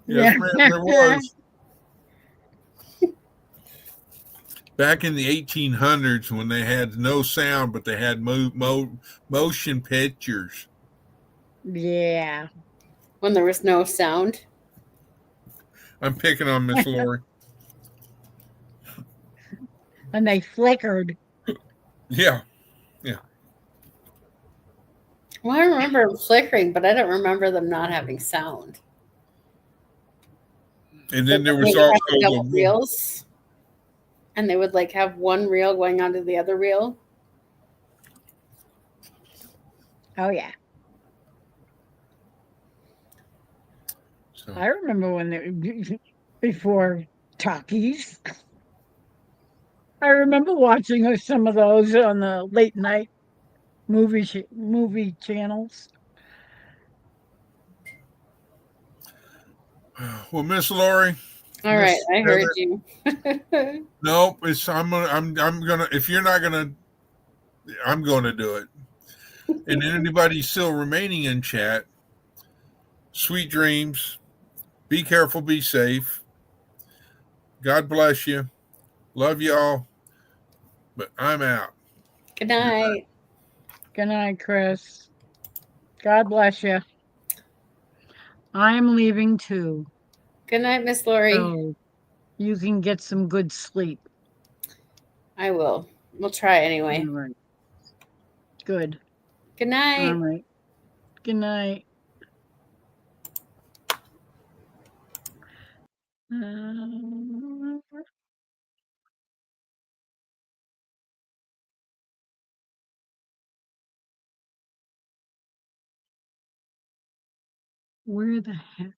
Yes, ma'am, there was. Back in the 1800s when they had no sound, but they had motion pictures. Yeah. When there was no sound. I'm picking on Miss Lori. And they flickered. Yeah. Well, I remember them flickering, but I don't remember them not having sound. And then there was Maybe also have double reels, and they would like have one reel going onto the other reel. Oh yeah. So. I remember when before talkies. I remember watching some of those on the late night movie channels. Well, Miss Lori. All right, I heard you. Nope, I'm gonna. If you're not gonna, I'm going to do it. And anybody still remaining in chat, sweet dreams. Be careful. Be safe. God bless you. Love y'all. But I'm out. Good night. Good night, Chris. God bless you. I'm leaving too. Good night, Miss Lori. So you can get some good sleep. I will. We'll try anyway. All right. Good. Good night. All right. Good night. Where the heck?